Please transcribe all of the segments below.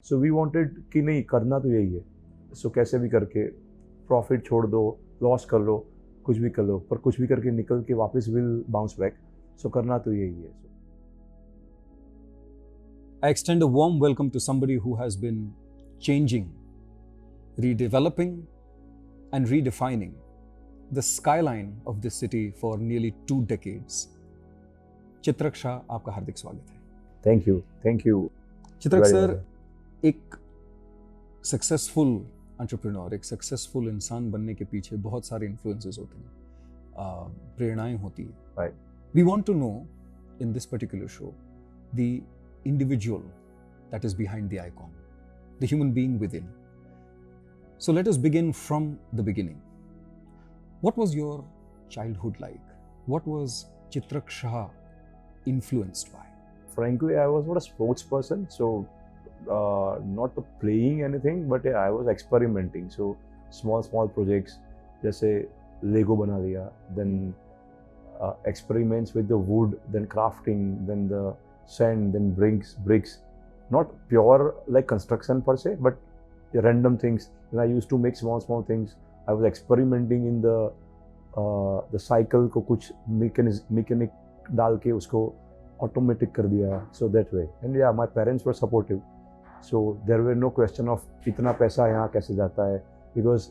So we wanted कि नहीं करना तो यही है. So कैसे भी करके profit छोड़ दो, loss कर लो, कुछ भी कर लो, पर कुछ भी करके निकल के वापस will bounce back. So करना तो यही है. I extend a warm welcome to somebody who has been changing, redeveloping and redefining the skyline of this city for nearly 2 decades. चित्रक शाह, आपका हार्दिक स्वागत है. Thank you. Thank you. चित्रक सर, एक सक्सेसफुल एंटरप्रेन्योर, एक सक्सेसफुल इंसान बनने के पीछे बहुत सारे इन्फ्लुएंसेस होते हैं, प्रेरणाएं होती है. Right. We want to know in this particular show the individual that is behind the icon, the human being within. So let us begin from the beginning. What was your childhood like? What was Chitrak Shah influenced by? Frankly, I was not a sports person, so not playing anything, but yeah, I was experimenting. So small projects, जैसे Lego बना दिया, then experiments with the wood, then crafting, then the sand, then bricks. Not pure like construction per se, but random things. When I used to make small things, I was experimenting in the cycle को कुछ mechanic डाल के उसको automatic कर दिया. So that way, and yeah, my parents were supportive. So there were no question of इतना पैसा यहाँ कैसे जाता है, because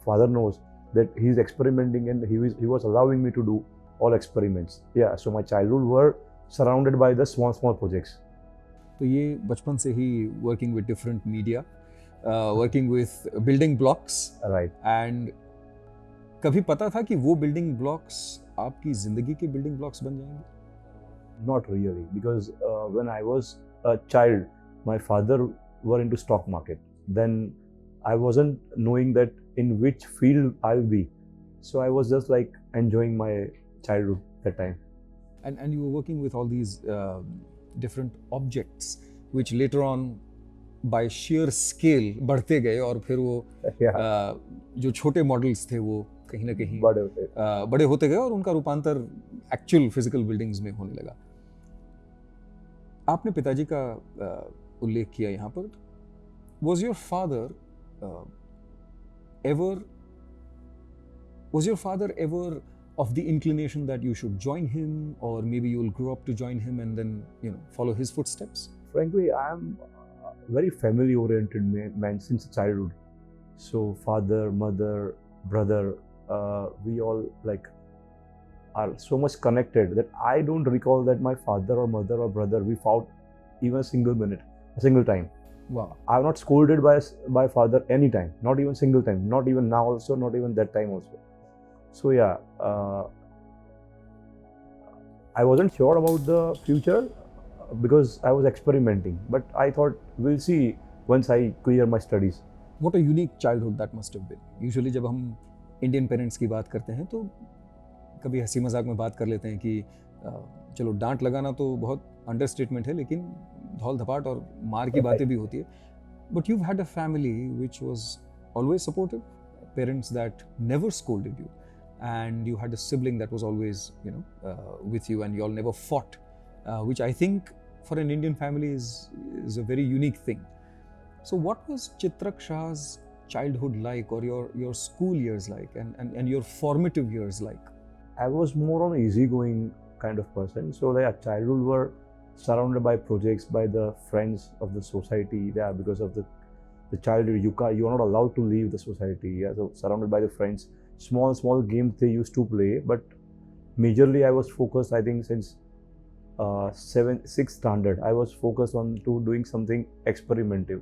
father knows that he is experimenting and he was allowing me to do all experiments. Yeah, so my childhood were surrounded by the small projects. तो ये बचपन से ही working with different media, working with building blocks. Right. And कभी पता था कि वो building blocks आपकी जिंदगी के building blocks बन जाएंगे? Not really, because when I was a child, my father were into stock market. Then I wasn't knowing that in which field I'll be. So I was just like enjoying my childhood that time. And you were working with all these different objects, which later on by sheer scale बढ़ते गए, और फिर वो जो छोटे models थे वो कहीं ना कहीं बड़े होते गए और उनका रूपांतर एक्चुअल फिजिकल बिल्डिंग्स में होने लगा. आपने पिताजी का उल्लेख किया यहाँ पर. Was your father ever of the inclination that you should join him, or maybe you will grow up to join him and then follow his footsteps? Frankly, I am a very family oriented man since childhood. So father, mother, brother, we all like are so much connected that I don't recall that my father or mother or brother we fought even a single time. Wow. I have not scolded by father any time, not even single time, not even now also, not even that time also. So yeah, I wasn't sure about the future because I was experimenting, but I thought we'll see once I clear my studies. What a unique childhood that must have been. Usually जब हम Indian parents की बात करते हैं तो कभी हंसी मजाक में बात कर लेते हैं कि चलो डांट लगाना तो बहुत अंडरस्टेटमेंट है, लेकिन धौल धपाट और मार की बातें भी होती है. But you've had a family which was always supportive, parents that never scolded you, and you had a sibling that was always with you, and you all never fought, which I think for an Indian family is a very unique thing. So what was Chitrak Shah's childhood like, or your school years like, and your formative years like? I was more on easygoing kind of person. So like childhood were surrounded by projects, by the friends of the society. Yeah, because of the childhood, you are not allowed to leave the society. Yeah, so surrounded by the friends, small games they used to play. But majorly, I was focused. I think since 6th standard, I was focused on to doing something experimental.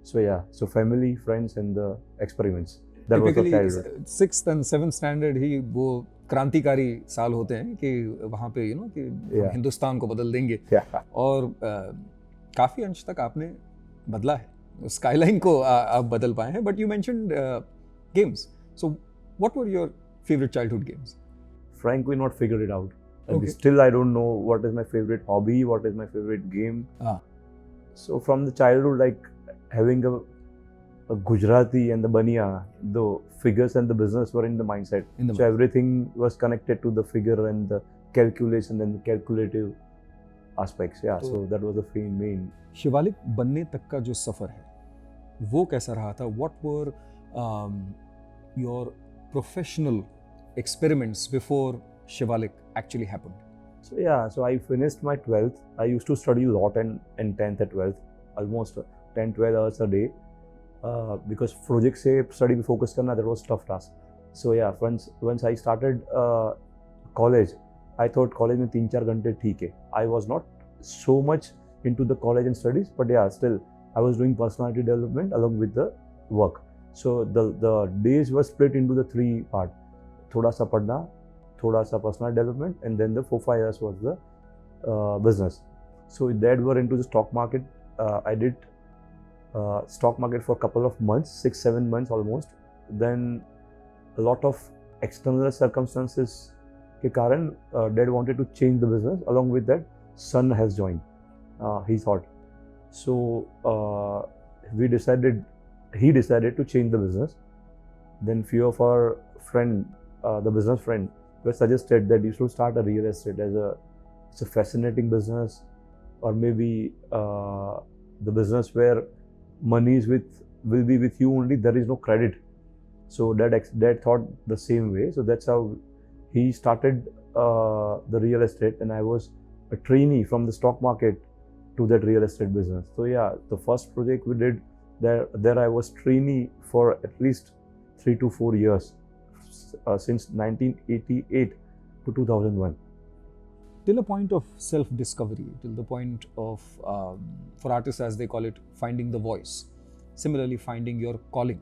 So yeah, so family, friends, and the experiments. That was the childhood. 6th and 7th standard ही वो क्रांतिकारी साल होते हैं कि वहाँ पे कि हिंदुस्तान को बदल देंगे. और काफ़ी अंश तक आपने बदला है, स्काईलाइन को आप बदल पाए हैं. But you mentioned games. So what were your favourite childhood games? Frankly, not figured it out. Okay. Still, I don't know what is my favorite hobby, what is my favorite game. So from the childhood, like having a Gujarati and the Baniya, the figures and the business were in the mindset. So everything was connected to the figure and the calculation and the calculative aspects. Yeah, so that was the main. Shivalik बनने तक का जो सफ़र है वो कैसा रहा था? What were your professional experiments before Shivalik actually happened? So yeah, so I finished my 12th. I used to study a lot in 10th and 12th, almost 10-12 hours a day, because project से study पे focus करना, that was tough task. So yeah, once I started college, I thought college में 3-4 घंटे ठीक है. I was not so much into the college and studies, but yeah, still I was doing personality development along with the work. So the days were split into the 3 part. थोड़ा सा पढ़ना, थोड़ा सा personal development, and then the 4-5 years was the business. So that were into the stock market. I did stock market for a couple of months, 6-7 months almost. Then a lot of external circumstances के कारण dad wanted to change the business. Along with that, son has joined. He thought. So he decided to change the business. Then few of our friend, the business friend, were suggested that you should start a real estate it's a fascinating business, or maybe the business where money will be with you only, there is no credit. So dad thought the same way. So that's how he started the real estate, and I was a trainee from the stock market to that real estate business. So yeah, the first project we did there I was trainee for at least 3 to 4 years, since 1988 to 2001. Till a point of self-discovery, till the point of, for artists as they call it, finding the voice. Similarly, finding your calling.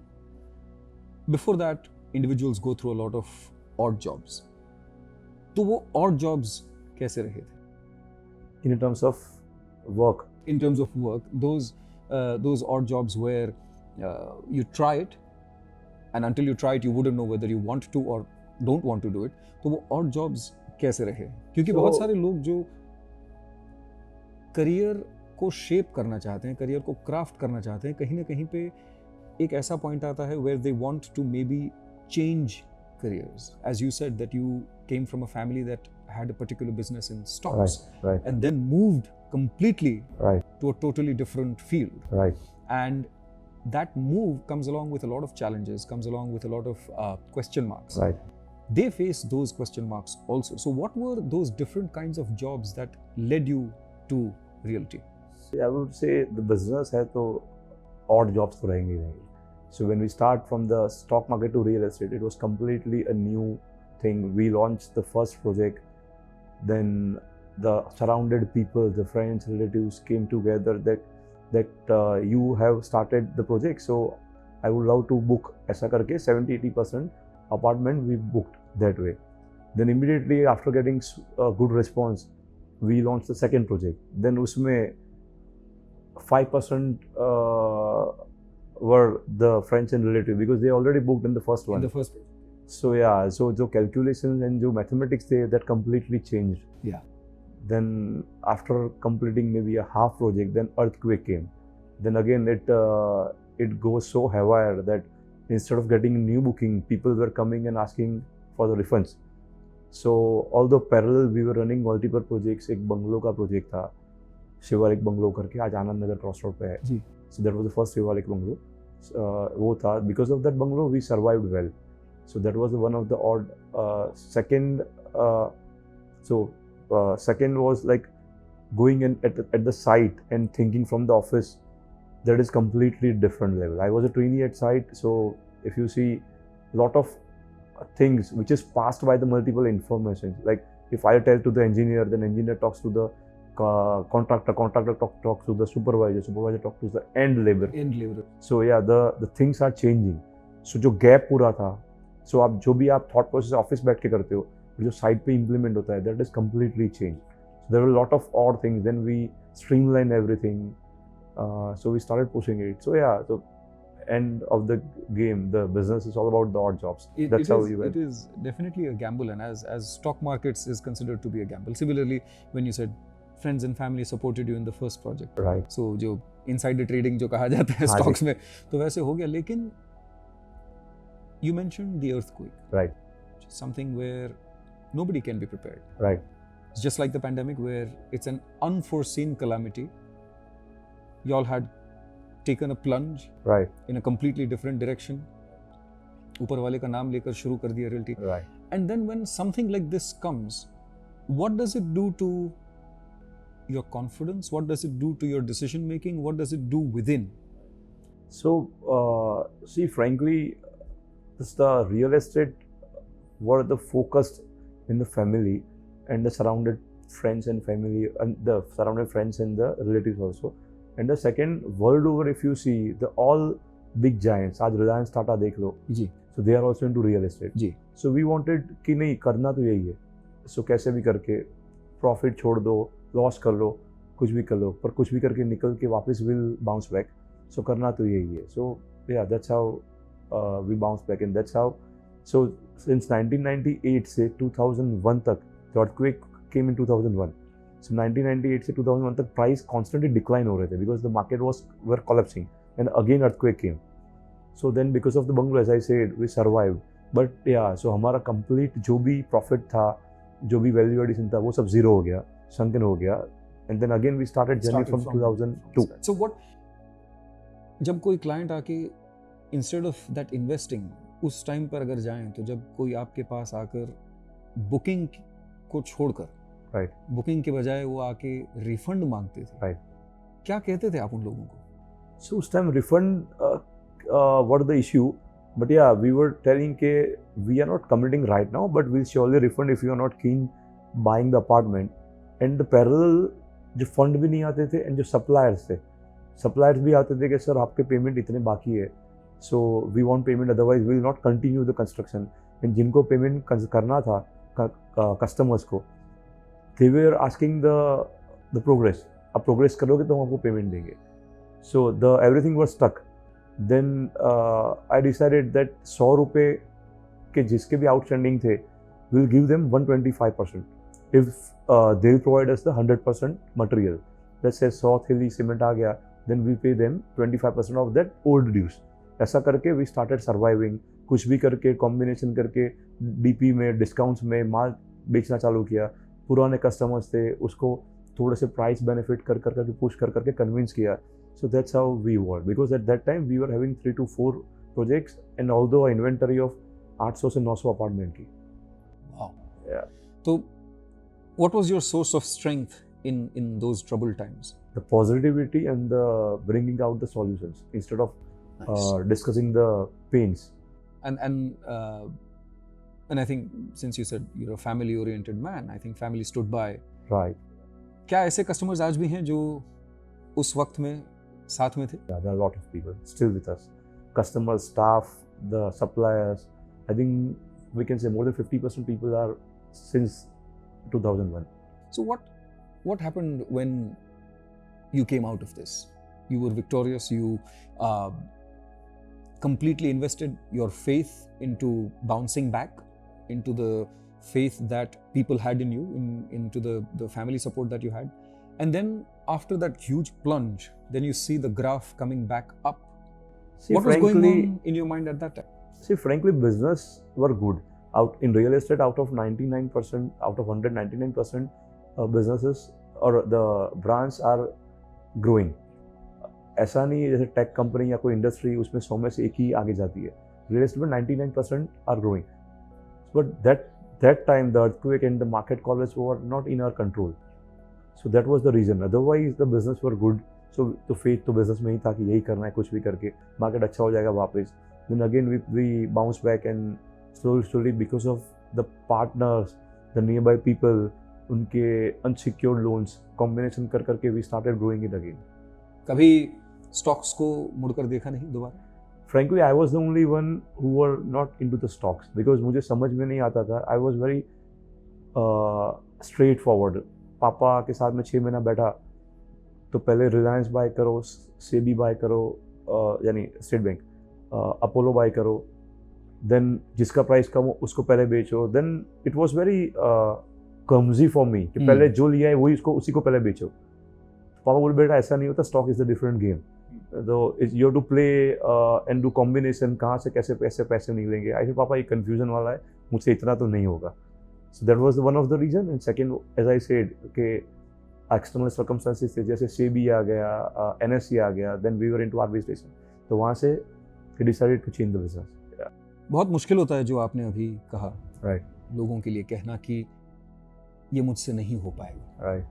Before that, individuals go through a lot of odd jobs. तो वो odd jobs कैसे रहे थे? In terms of work. In terms of work, those odd jobs where you try it, and until you try it, you wouldn't know whether you want to or don't want to do it. तो वो odd jobs कैसे रहे? क्योंकि बहुत सारे लोग जो career को शेप करना चाहते हैं, करियर को क्राफ्ट करना चाहते हैं, कहीं ना कहीं पे एक ऐसा पॉइंट आता है where they want to maybe change careers. As you said that you came from a family that had a particular business in stocks, right. And then moved completely to a totally different field. Right. And that move comes along with a lot of challenges, comes along with a lot of question marks. Right. They face those question marks also. So what were those different kinds of jobs that led you to realty? I would say the business है तो odd jobs तो रहेंगे ही रहेंगे. So when we start from the stock market to real estate, it was completely a new thing. We launched the first project, then the surrounded people, the friends, relatives came together that you have started the project, so I would love to book. ऐसा करके 70-80% apartment we booked that way. Then immediately after getting a good response, we launched the second project. Then उसमें 5% were the friends and relatives because they already booked in the first one. In the first. So yeah, so the calculations and the mathematics that completely changed. Yeah. Then after completing maybe a half project, then earthquake came. Then again it goes so haywire that instead of getting new booking, people were coming and asking for the refunds. So although parallel we were running multiple projects, एक bungalow का project था, Shivalik bungalow करके, आज Anand Nagar cross road पे है. जी. So that was the first Shivalik bungalow. वो था, because of that bungalow we survived well. So that was one of the odd. Second was like going in at the site and thinking from the office. That is completely different level. I was a trainee at site, so if you see a lot of things which is passed by the multiple information. Like if I tell to the engineer, then engineer talks to the contractor talks to the supervisor talks to the end labor. So yeah, the things are changing. So जो gap पूरा था, so आप जो भी आप thought process office बैठ के करते हो, जो साइट पे implement होता है, that is completely changed. So there were a lot of odd things. Then we streamlined everything. So we started pushing it. So yeah, so end of the game, the business is all about the odd jobs. That's how we went. It is definitely a gamble, and as stock markets is considered to be a gamble. Similarly, when you said friends and family supported you in the first project, right? So जो insider trading जो कहा जाता है stocks में, तो वैसे हो गया. लेकिन you mentioned the earthquake, right? Something where nobody can be prepared, right? It's just like the pandemic where it's an unforeseen calamity. You all had taken a plunge Right. in a completely different direction. ऊपर वाले का नाम लेकर शुरू कर दिया realty. Right. And then when something like this comes, what does it do to your confidence? What does it do to your decision making? What does it do within? So, see, frankly, this the real estate were the focused in the family and the surrounded friends and family and the surrounded friends and the relatives also. And the second, world over, if you see, the all big giants, आज Reliance Tata देख लो, जी, so they are also into real estate. Ji. So we wanted कि नहीं करना तो यही है. So कैसे भी करके profit छोड़ दो, loss कर लो, कुछ भी कर लो, पर कुछ भी करके निकल के वापस will bounce back. So करना तो यही है. So yeah, that's how we bounce back, and that's how. So since 1998 से 2001 तक, the earthquake came in 2001. So 1998 से 2001 तक price constantly decline हो रहे थे because the market were collapsing, and again earthquake came. So then because of the bungalow, as I said, we survived. But yeah, so हमारा complete जो भी profit था, जो भी value addition था, वो सब zero हो गया, sunken हो गया, and then again we started journey from 2002. So what? जब कोई client आके instead of that investing, उस टाइम पर अगर जाएं तो जब कोई आपके पास आकर बुकिंग को छोड़कर, राइट, बुकिंग के बजाय वो आके रिफंड मांगते थे, राइट, क्या कहते थे आप उन लोगों को? So उस time refund what the issue, but yeah, we were telling के we are not committing right now, but we'll surely refund if you are not keen buying the apartment. And the parallel जो fund भी नहीं आते थे and जो suppliers भी आते थे कि सर आपके पेमेंट इतने बाकी है, so we want payment, otherwise we will not continue the construction. And जिनको पेमेंट करना था कस्टमर्स को, they were asking the progress. आप प्रोग्रेस करोगे तो हम आपको पेमेंट देंगे. So the everything was stuck. Then I decided that 100 रुपये के जिसके भी outstanding थे, we'll give them 125% if they'll provide us the 100% material. Let's say 100 थैली सीमेंट आ गया, then we pay them 25% of that old dues. ऐसा करके we started surviving. कुछ भी करके कॉम्बिनेशन करके डीपी में डिस्काउंट्स में माल बेचना चालू किया. पुराने कस्टमर्स थे, उसको थोड़े से प्राइस बेनिफिट करके पुश करके कन्विंस किया. So that's how we were, because at that time we were having 3 to 4 projects, and although a inventory of 800 से 900 apartment की. Wow. Yeah. So what was your source of strength in those troubled times? The positivity and the bringing out the solutions instead of discussing the pains. And I think since you said you're a family oriented man, I think family stood by. Right. क्या ऐसे customers आज भी हैं जो उस वक्त में साथ में थे? Yeah, there are a lot of people still with us. Customers, staff, the suppliers. I think we can say more than 50% people are since 2001. So what happened when you came out of this? You were victorious. You completely invested your faith into bouncing back, into the faith that people had in you, into the family support that you had. And then after that huge plunge, then you see the graph coming back up. See, what was going on in your mind at that time? See, frankly, business were good. Out in real estate, out of 99%, out of 199% businesses or the brands are growing. ऐसा नहीं है जैसे tech company या कोई industry उसमें 100 में से एक ही आगे जाती है. रियल एस्टेट में 99% are growing. But that time the earthquake and the market collapse were not in our control. So that was the reason. Otherwise the business were good. So तो faith तो business में ही था कि यही करना है कुछ भी करके market अच्छा हो जाएगा वापस. Then again we bounce back, and slowly because of the partners, the nearby people, उनके unsecured loans combination करके we started growing it again. कभी stocks को मुड़कर देखा नहीं दोबारा? Frankly, I was the only one who were not into the stocks because मुझे समझ में नहीं आता था. I was very straightforward. पापा के साथ में 6 महीना बैठा तो पहले रिलायंस बाय करो, सेबी बाय करो, यानी स्टेट बैंक, अपोलो बाय करो, देन जिसका प्राइस कम हो उसको पहले बेचो. देन इट वाज वेरी कमजी फॉर मी कि पहले जो लिया है वही उसी को पहले बेचो. पापा बोले बेटा ऐसा नहीं होता, stock is the different game, तो you have to play and do combination, कहाँ से कैसे पैसे नहीं लेंगे. आई थिंक पापा ये कन्फ्यूजन वाला है, मुझसे इतना तो नहीं होगा. So that was one of the reason. And second, as I said, okay, external circumstances थे, जैसे SEBI आ गया, NSE आ गया, then we were into arbitration. तो वहाँ से we decided to change the business. Yeah. बहुत मुश्किल होता है जो आपने अभी कहा, Right. लोगों के लिए कहना कि ये मुझसे नहीं हो पाएगा. Right.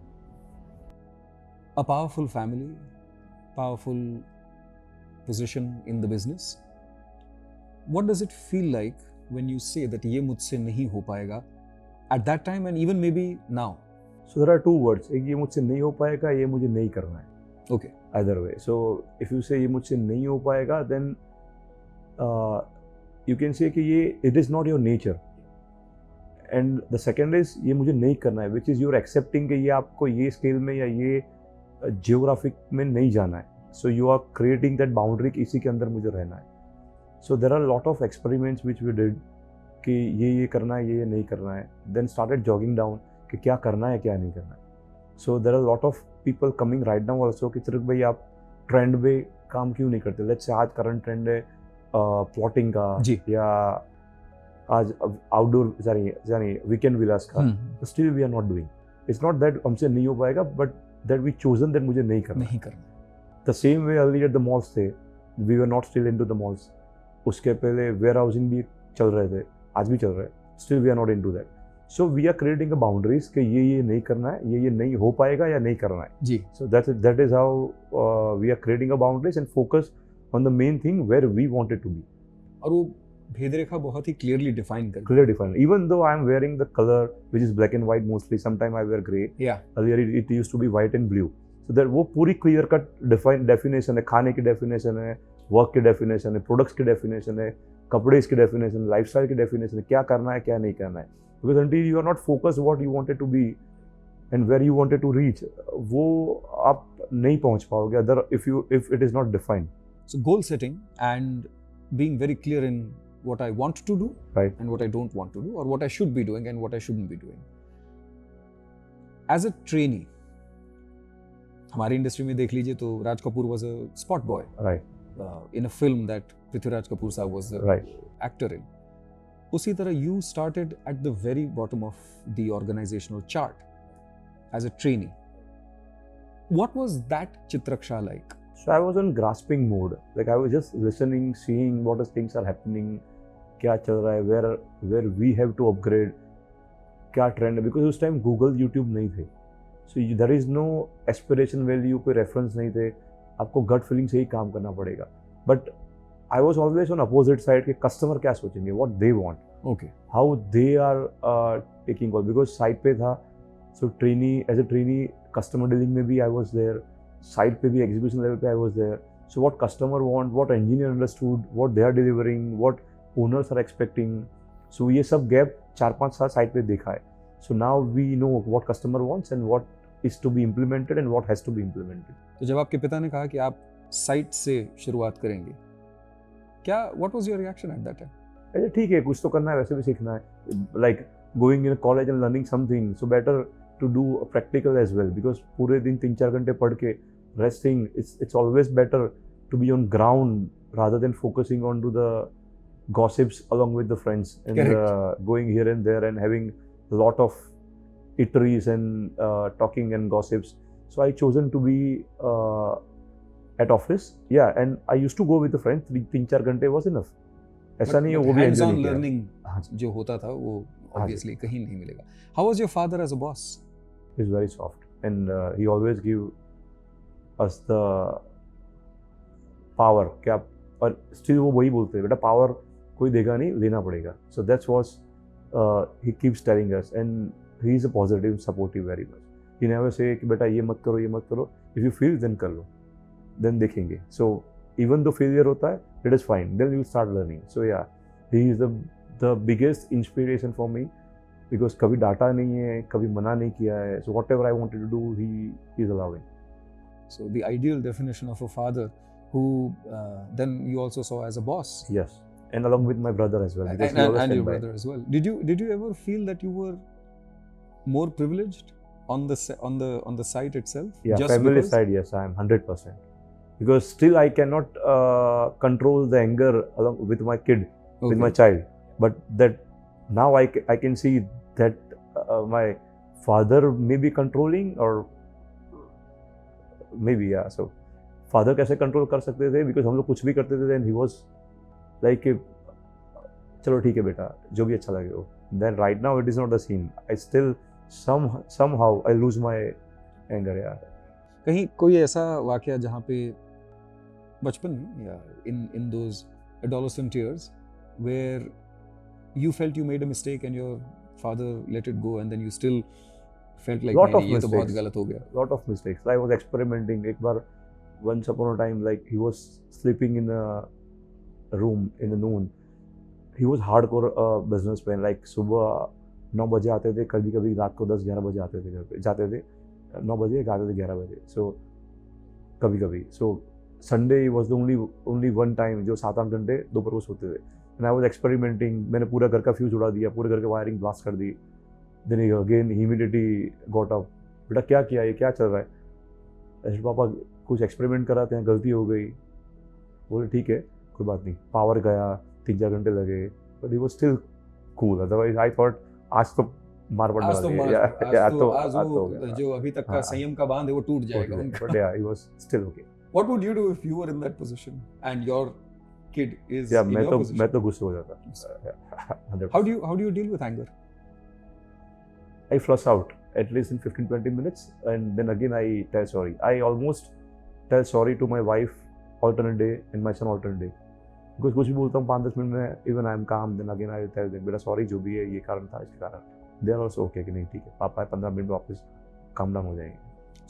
A powerful family, powerful position in the business. What does it feel like when you say that ये मुझसे नहीं हो पाएगा at that time and even maybe now? So there are two words. एक ये मुझसे नहीं हो पाएगा, ये मुझे नहीं करना है. Okay. Either way. So if you say ये मुझसे नहीं हो पाएगा, then you can say कि ये it is not your nature. And the second is ये मुझे नहीं करना है, which is you're accepting कि ये आपको ये स्केल में या ये जियोग्राफिक में नहीं जाना है. So you are creating that boundary कि इसी के अंदर मुझे रहना है. So there are a lot of experiments which we did कि ये करना है, ये नहीं करना है. Then started jogging down कि क्या करना है, क्या नहीं करना है. So there are a lot of people coming right now also कि चित्रक भाई आप ट्रेंड पे काम क्यों नहीं करते. Let's say आज करंट ट्रेंड है प्लॉटिंग का जी. या आज आउटडोर यानी वीकेंड विलास का. Still we are not doing. It's not that हमसे नहीं हो पाएगा, but that we chosen that मुझे नहीं करना. The same way earlier the malls थे, we were not still into the malls. उसके पहले वेयर हाउसिंग भी चल रहे थे, आज भी चल रहे हैं. Still we are not into that. So we are creating a boundaries कि ये नहीं करना है, ये नहीं हो पाएगा या नहीं करना है जी. So that is how we are creating a boundaries and focus on the main thing where we wanted to be. और वो भेद रेखा बहुत ही क्लियरली डिफाइन कर. Clearly defined. Even though I am wearing the color which is black and white mostly, sometimes I wear grey. Yeah. Earlier it used to be white and blue. So that वो पूरी clear cut definition है, खाने की definition है, work की definition है, products की definition है, कपड़े की definition, lifestyle की definition है, क्या करना है, क्या नहीं करना है. Because until you are not focused what you wanted to be and where you wanted to reach, वो आप नहीं पहुंच पाओगे if it is not defined. So goal setting and being very clear in what I want to do, right, and what I don't want to do, or what I should be doing and what I shouldn't be doing. As a trainee, हमारी industry में देख लीजिए तो Raj Kapoor was a spot boy, right, in a film that Prithviraj Kapoor Sahab was the right actor in. उसी तरह you started at the very bottom of the organizational chart as a trainee. What was that Chitrak Shah like? So I was on grasping mode. Like I was just listening, seeing what things are happening, क्या चल रहा है, where we have to upgrade, क्या trend है. Because उस time Google, YouTube नहीं थे. So there is no aspiration value, कोई reference नहीं थे. आपको gut feeling से ही काम करना पड़ेगा. But I was always on opposite side कि customer क्या सोचेंगे, what they want. Okay. How they are taking call. Because side पे था. So as a trainee, customer dealing में भी I was there. Side पे भी execution level पे I was there. So what customer want, what engineer understood, what they are delivering, what owners are expecting. So ये सब gap 4-5 साल side पे देखा है. So now we know what customer wants and what is to be implemented and what has to be implemented. तो जब आपके पिता ने कहा कि आप साइट से शुरुआत करेंगे, क्या what was your reaction at that time? ऐसे ठीक है, कुछ तो करना है, वैसे भी सीखना है. Like going in college and learning something, so better to do a practical as well. Because पूरे दिन 3-4 घंटे पढ़ के resting, it's always better to be on ground rather than focusing on to the gossips along with the friends and going here and there and having a lot of eateries and talking and gossips. So I chosen to be at office. Yeah, and I used to go with the friends. 3-4 घंटे was enough. ऐसा नहीं है वो भी enjoy hands-on learning जो होता था वो obviously कहीं नहीं मिलेगा. How was your father as a boss? He's very soft and he always give us the power कि आप, और still वो वही बोलते हैं, बेटा power कोई देगा नहीं, लेना पड़ेगा. So that's what he keeps telling us and he is a positive, supportive very much. He never say कि बेटा ये मत करो, ये मत करो. If you feel then कर लो, then देखेंगे. So even though failure होता है, it is fine. Then you will start learning. So yeah, he is the biggest inspiration for me because कभी डांटा नहीं है, कभी मना नहीं किया है. So whatever I wanted to do, he is allowing. So the ideal definition of a father who then you also saw as a boss. Yes, and along with my brother as well. And your brother as well. Did you ever feel that you were more privileged on the site itself? Yeah, just family because? side, yes, I am 100%. Because still I cannot control the anger along with my kid, with my child. But that now I can see that my father may be controlling or maybe yeah. So father कैसे control कर सकते थे because हम लोग कुछ भी करते थे and he was like चलो ठीक है बेटा जो भी अच्छा लगे वो. Then right now it is not the scene. I still somehow I lose my anger यार. कहीं कोई ऐसा वाकया जहाँ पे बचपन में या in those adolescent years where you felt you made a mistake and your father let it go and then you still felt like Lot of नहीं ये तो बहुत mistakes. गलत हो गया. Lot of mistakes. I was experimenting. एक बार once upon a time like he was sleeping in a room in the noon. He was hardcore businessman. Like सुबह 9 बजे आते थे, कभी कभी रात को 10-11 बजे आते थे घर पे, जाते थे 9 बजे, आते थे 11 बजे. So कभी कभी so Sunday was the only one time जो 7-8 घंटे दोपहर को सोते थे. And I was experimenting. मैंने पूरा घर का फ्यूज उड़ा दिया, पूरे घर के वायरिंग ब्लास्ट कर दी. Then again he immediately got up. बेटा क्या किया, ये क्या चल रहा है? ऐसे पापा कुछ एक्सपेरिमेंट कराते हैं, गलती हो गई. बोले ठीक है कोई बात नहीं. पावर गया, 3-4 घंटे लगे, but he was still cool. Otherwise I thought आज तो मार पड़ने वाली है. आज तो जो अभी तक का संयम का बांध है वो टूट जाएगा. But yeah, he was still okay. What would you do if you were in that position and your kid is Yeah, in your position? मैं तो गुस्से हो जाता. How do you deal with anger? I flush out at least in 15-20 minutes and then again I tell sorry. I almost tell sorry to my wife alternate day and my son alternate day. Because कुछ भी बोलता हूँ 5-10 minute में, even I am calm, then again I tell them बेटा sorry जो भी है ये कारण था इसके कारण. They are also okay कि नहीं ठीक है पापा 15 मिनट में वापस calm down हो जाएंगे.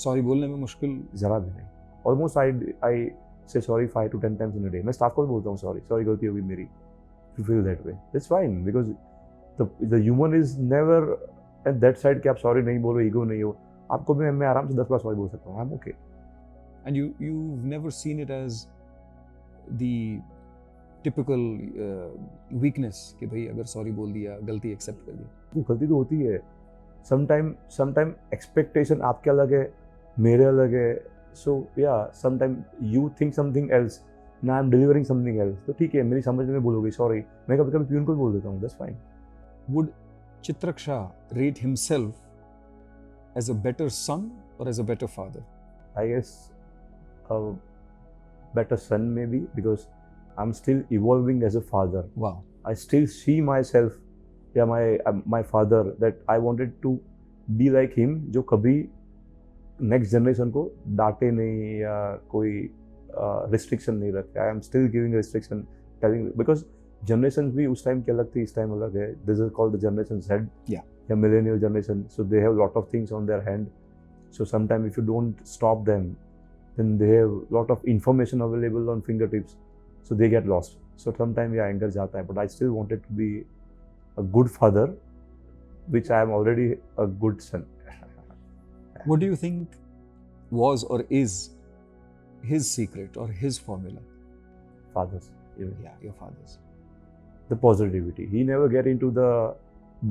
Sorry बोलने में मुश्किल जरा भी नहीं. Almost I say sorry 5 to 10 times in a day. मैं स्टाफ को भी बोलता हूँ sorry गलती हो गई मेरी. You feel that way. That's fine because the human is never at that side कि आप sorry नहीं बोलो, ego नहीं हो. आपको भी मैं आराम से 10 बार sorry बोल सकता हूँ. I'm okay. And you've never seen it as the typical weakness कि भाई अगर sorry बोल दिया, गलती accept कर दी. वो गलती तो होती है. Sometime expectation आपके अलग है, मेरे अलग है. So yeah, sometimes you think something else. Now I'm delivering something else. तो ठीक है मेरी समझ में बोलोगे sorry. मैं कभी प्यून को भी बोल देता हूँ. That's fine. Would Chitrak Shah rate himself as a better son or as a better father? I guess a better son maybe because I'm still evolving as a father. Wow. I still see myself, my father, that I wanted to be like him, जो कभी next generation को डांटे नहीं या कोई restriction नहीं रखे. I am still giving restriction telling because generation भी उस टाइम की अलग थी, इस टाइम अलग है. This is called the generation Z या millennial generation. So they have lot of things on their hand. So sometime if you don't stop them then they have lot of information available on finger tips, so they get lost. So sometime ये anger जाता है, but I still wanted to be a good father which I am already a good son. What do you think was or is his secret or his formula? Fathers. Yeah, your fathers. The positivity. He never get into the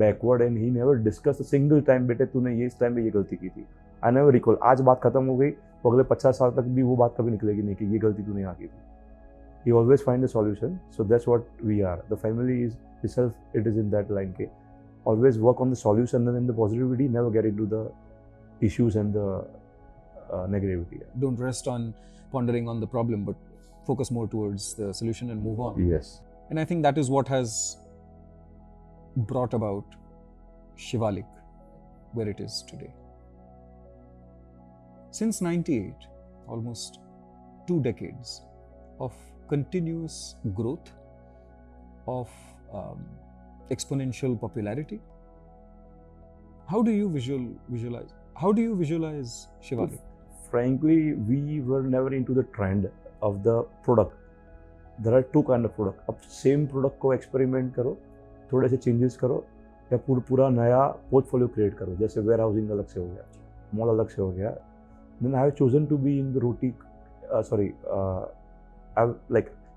backward and he never discussed a single time बेटे तूने ये इस time में ये गलती की थी. I never recall. आज बात खत्म हो गई तो अगले 50 साल तक भी वो बात कभी निकलेगी नहीं कि ये गलती तूने यहाँ की थी. He always find the solution. So that's what we are. The family is itself, it is in that line के always work on the solution and then the positivity, never get into the issues and the negativity. Don't rest on pondering on the problem, but focus more towards the solution and move on. Yes. And I think that is what has brought about Shivalik where it is today. Since 98, almost 2 decades of continuous growth, of exponential popularity. How do you visualize Shivalik? Frankly, we were never into the trend of the product. There are 2 kind of product. अब same product को experiment करो, थोड़े से changes करो या पूरा नया portfolio create करो. जैसे warehousing अलग से हो गया, mall अलग से हो गया. Then I have chosen to be in the roti.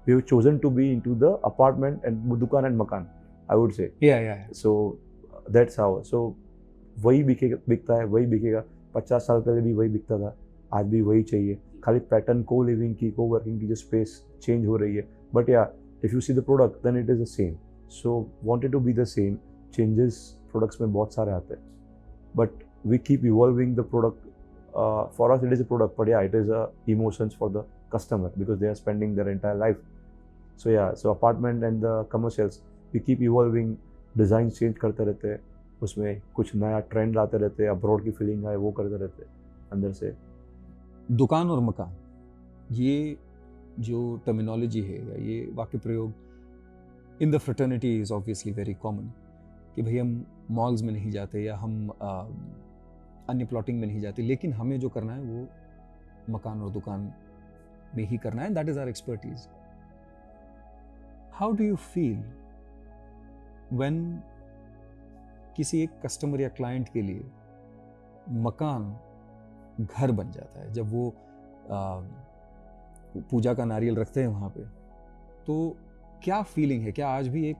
We have chosen to be into the apartment and dukaan and makan. I would say. Yeah. So that's how. So वही बिकता है, वही बिकेगा. 50 साल पहले भी वही बिकता था, आज भी वही चाहिए. खाली पैटर्न को लिविंग की, को वर्किंग की जो स्पेस चेंज हो रही है. But yeah if you see the product then it is the same. So wanted to be the same. Changes products में बहुत सारे आते हैं, but we keep evolving the product. For us it is a product, but yeah, it is a emotions for the customer because they are spending their entire life. So yeah, so apartment and the commercials, we keep evolving, design change करते रहते हैं, उसमें कुछ नया trend लाते रहते हैं, abroad की feeling आए वो करते रहते हैं अंदर से. दुकान और मकान, ये जो टर्मिनोलॉजी है या ये वाक्य प्रयोग in the fraternity is obviously very common कि भाई हम मॉल्स में नहीं जाते या हम अन्य प्लॉटिंग में नहीं जाते, लेकिन हमें जो करना है वो मकान और दुकान में ही करना है. That is our expertise. How do you feel when किसी एक कस्टमर या क्लाइंट के लिए मकान घर बन जाता है, जब वो पूजा का नारियल रखते हैं वहाँ पे, तो क्या फीलिंग है? क्या आज भी एक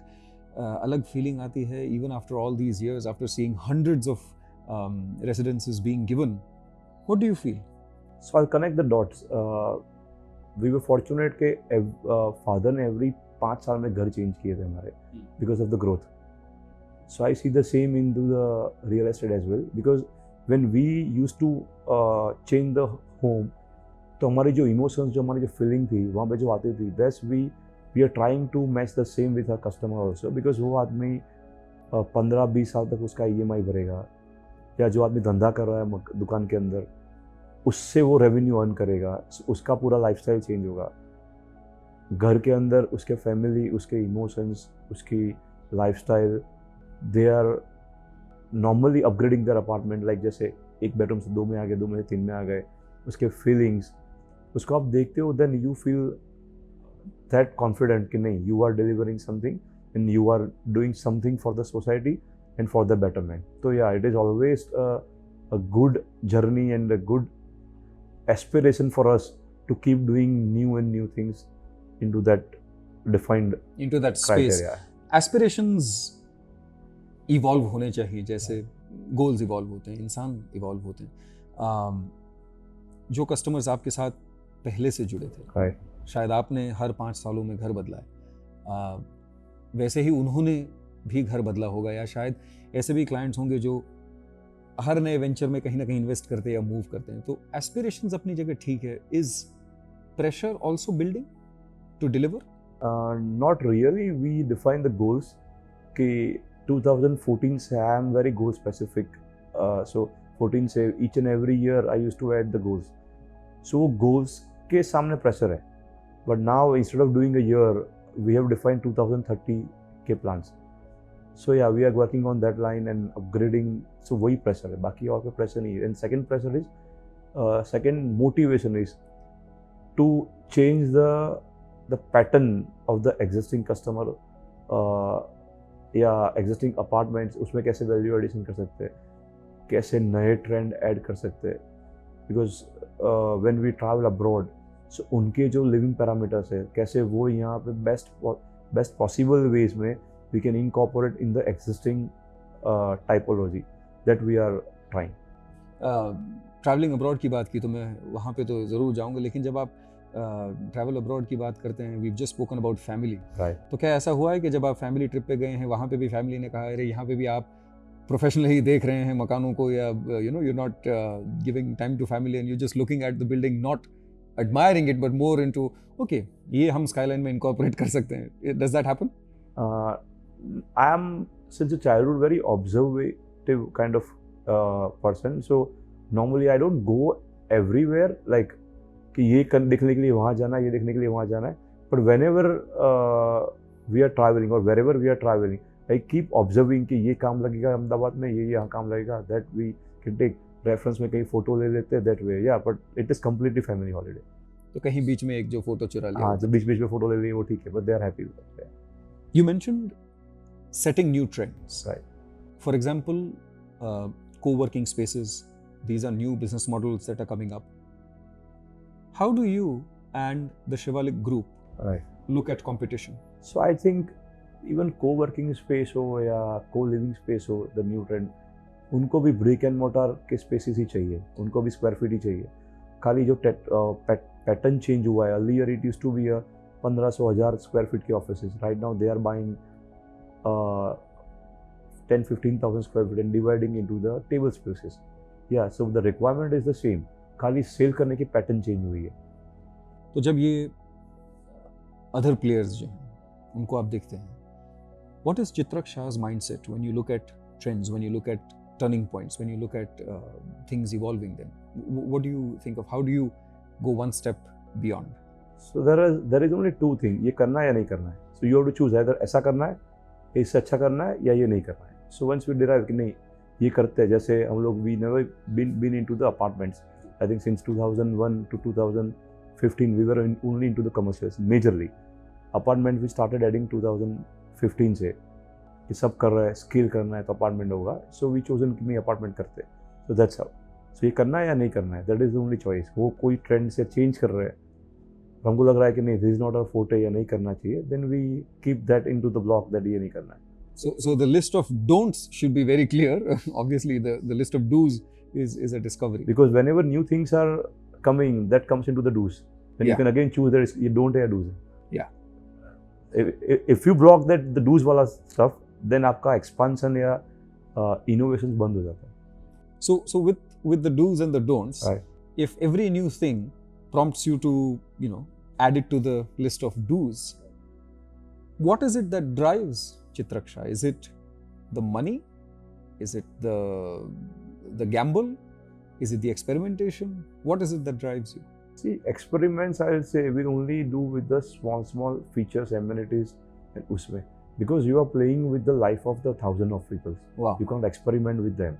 अलग फीलिंग आती है even after all these years, after seeing hundreds of residences being given? What do you feel? So I'll connect the dots. We were fortunate के father ने every 5 साल में घर चेंज किए थे हमारे because of the growth. So I see the same into the real estate as well, because when we used to change the home, तो हमारी जो emotions, जो हमारी जो feeling थी वहाँ पे जो आती थी, that's we are trying to match the same with our customer also, because वो आदमी 15-20 साल तक उसका EMI भरेगा, या जो आदमी धंधा कर रहा है दुकान के अंदर उससे वो रेवेन्यू अर्न करेगा, उसका पूरा लाइफस्टाइल चेंज होगा. घर के अंदर उसके फैमिली, उसके इमोशंस, उसकी lifestyle, they are normally upgrading their apartment. Like जैसे एक बेडरूम से 2 में आ गए, 2 में से 3 में आ गए, उसके फीलिंग्स, उसको आप देखते हो, then you feel that confident कि नहीं, you are delivering something and you are doing something for the society and for the betterment. So yeah, it is always a good journey and a good aspiration for us to keep doing new and new things into that defined into that space. Criteria. Aspirations evolve होने चाहिए, जैसे goals evolve होते हैं, इंसान evolve होते हैं. जो customers आपके साथ पहले से जुड़े थे, शायद आपने हर 5 सालों में घर बदला है, वैसे ही उन्होंने भी घर बदला होगा, या शायद ऐसे भी क्लाइंट्स होंगे जो हर नए वेंचर में कहीं ना कहीं इन्वेस्ट करते हैं या मूव करते हैं. तो एस्पिरेशंस अपनी जगह ठीक है. Is pressure also building to deliver? Not really. We define the goals कि 2014 से I am very goal specific. So 14 से each and every year I used to add the goals. So वो गोल्स के सामने प्रेशर है, but now instead of doing a year we have defined 2030 के plans. So yeah, we are working on that line and upgrading. So वही pressure है, बाकी और कोई pressure नहीं है. And second pressure is, second motivation is to change the pattern of the existing customer या existing apartments. उसमें कैसे value addition कर सकते हैं, कैसे नए trend add कर सकते हैं. Because when we travel abroad, so उनके जो living parameters है, कैसे वो यहाँ पे best possible ways में we can incorporate in the existing typology that we are trying. Travelling abroad की बात की तो मैं वहाँ पे तो ज़रूर जाऊँगा, लेकिन जब आप ट्रैवल अब्रॉड की बात करते हैं, we have just spoken about family, तो क्या ऐसा हुआ है कि जब आप फैमिली ट्रिप पे गए हैं, वहाँ पे भी फैमिली ने कहा अरे यहाँ पे भी आप प्रोफेशनली देख रहे हैं मकानों को, या you know you not giving time to family and you just looking at the building, not admiring it but more into okay ये हम स्काईलाइन में incorporate कर सकते हैं? Does that happen? I am since a childhood very observative kind of person, so normally I don't go everywhere like कि ये देखने के लिए वहाँ जाना है, ये देखने के लिए वहाँ जाना है, but whenever we are traveling or wherever we are traveling, I keep observing कि ये काम लगेगा अहमदाबाद में, ये यहाँ काम लगेगा, that we can take reference में कहीं फोटो ले लेते हैं that way. Yeah, but it is completely family holiday. तो कहीं बीच में एक जो फोटो चुरा लिया, हाँ, जो बीच में फोटो ले ली वो ठीक है, but they are happy with that. You mentioned setting new trends. Right. For example, co-working spaces. These are new business models that are coming up. How do you and the Shivalik Group look at competition? So I think even co-working space हो या co-living space हो, the new trend, उनको भी brick and mortar के spaces ही चाहिए, उनको भी square feet ही चाहिए. खाली जो पैटर्न चेंज हुआ है, earlier it used to be 1500-1000 square feet के offices. Right now they are buying 10-15,000 square feet and dividing into the table spaces. Yeah, so the requirement is the same. खाली cell करने की pattern change हुई है. तो जब ये other players जो हैं उनको आप देखते हैं, what is Chitrak Shah's mindset when you look at trends, when you look at turning points, when you look at things evolving then? What do you think of? How do you go one step beyond? So there is only two things. ये करना है या नहीं करना है. So you have to choose either ऐसा करना है, इससे अच्छा करना है या ये नहीं करना है. So once we derive कि नहीं ये करते हैं, जैसे हम लोग we never been into the apartments. I think since 2001 to 2015 we were only into the commercials majorly. Apartment we started adding 2015 से कि सब कर रहा है, स्केल करना है तो अपार्टमेंट होगा. सो वी चोजन कि नहीं अपार्टमेंट करते. So that's how. सो ये करना है या नहीं करना है, that is the only choice. वो कोई ट्रेंड से चेंज कर रहे हैं, हमको लग रहा है कि नहीं this is not our forte या नहीं करना चाहिए, then we keep that into the block that ये नहीं करना है. So the list of don'ts should be very clear. Obviously the list of do's is a discovery. Because whenever new things are coming, that comes into the do's. Then you can again choose that you don't have do's. Yeah. If you block that the do's वाला stuff, then आपका expansion या innovation बंद हो जाता है. So with the do's and the don'ts, right. If every new thing prompts you to add it to the list of do's, what is it that drives Chitrak Shah? Is it the money? Is it the gamble? Is it the experimentation? What is it that drives you? See, experiments I will say we only do with the small features, amenities and usme. Because you are playing with the life of the thousand of people. Wow. You can't experiment with them.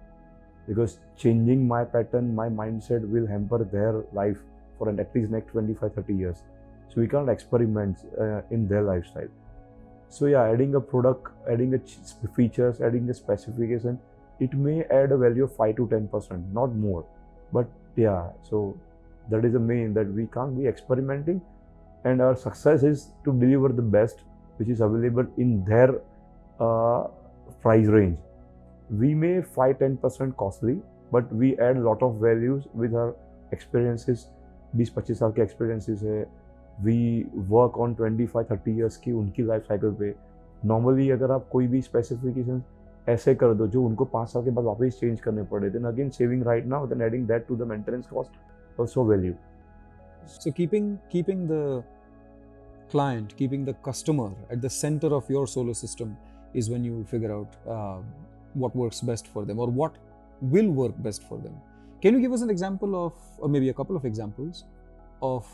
Because changing my pattern, my mindset will hamper their life for at least next 25-30 years. So we can't experiment in their lifestyle. So yeah, adding a product, adding a features, adding a specification, it may add a value of 5 to 10%, not more. But yeah, so that is the main, that we can't be experimenting, and our success is to deliver the best which is available in their price range. We may 5-10% costly, but we add a lot of values with our experiences. 20-25 साल के experiences है. We work on 25-30 years की उनकी life cycle पे. Normally अगर आप कोई भी स्पेसिफिकेशन ऐसे कर दो जो उनको 5 साल के बाद वापस चेंज करने पड़े, then again saving right now, then adding that to the maintenance cost, also value. So keeping the client, keeping the customer at the center of your solar system is when you figure out what works best for them or what will work best for them. Can you give us an example of, or maybe a couple of examples of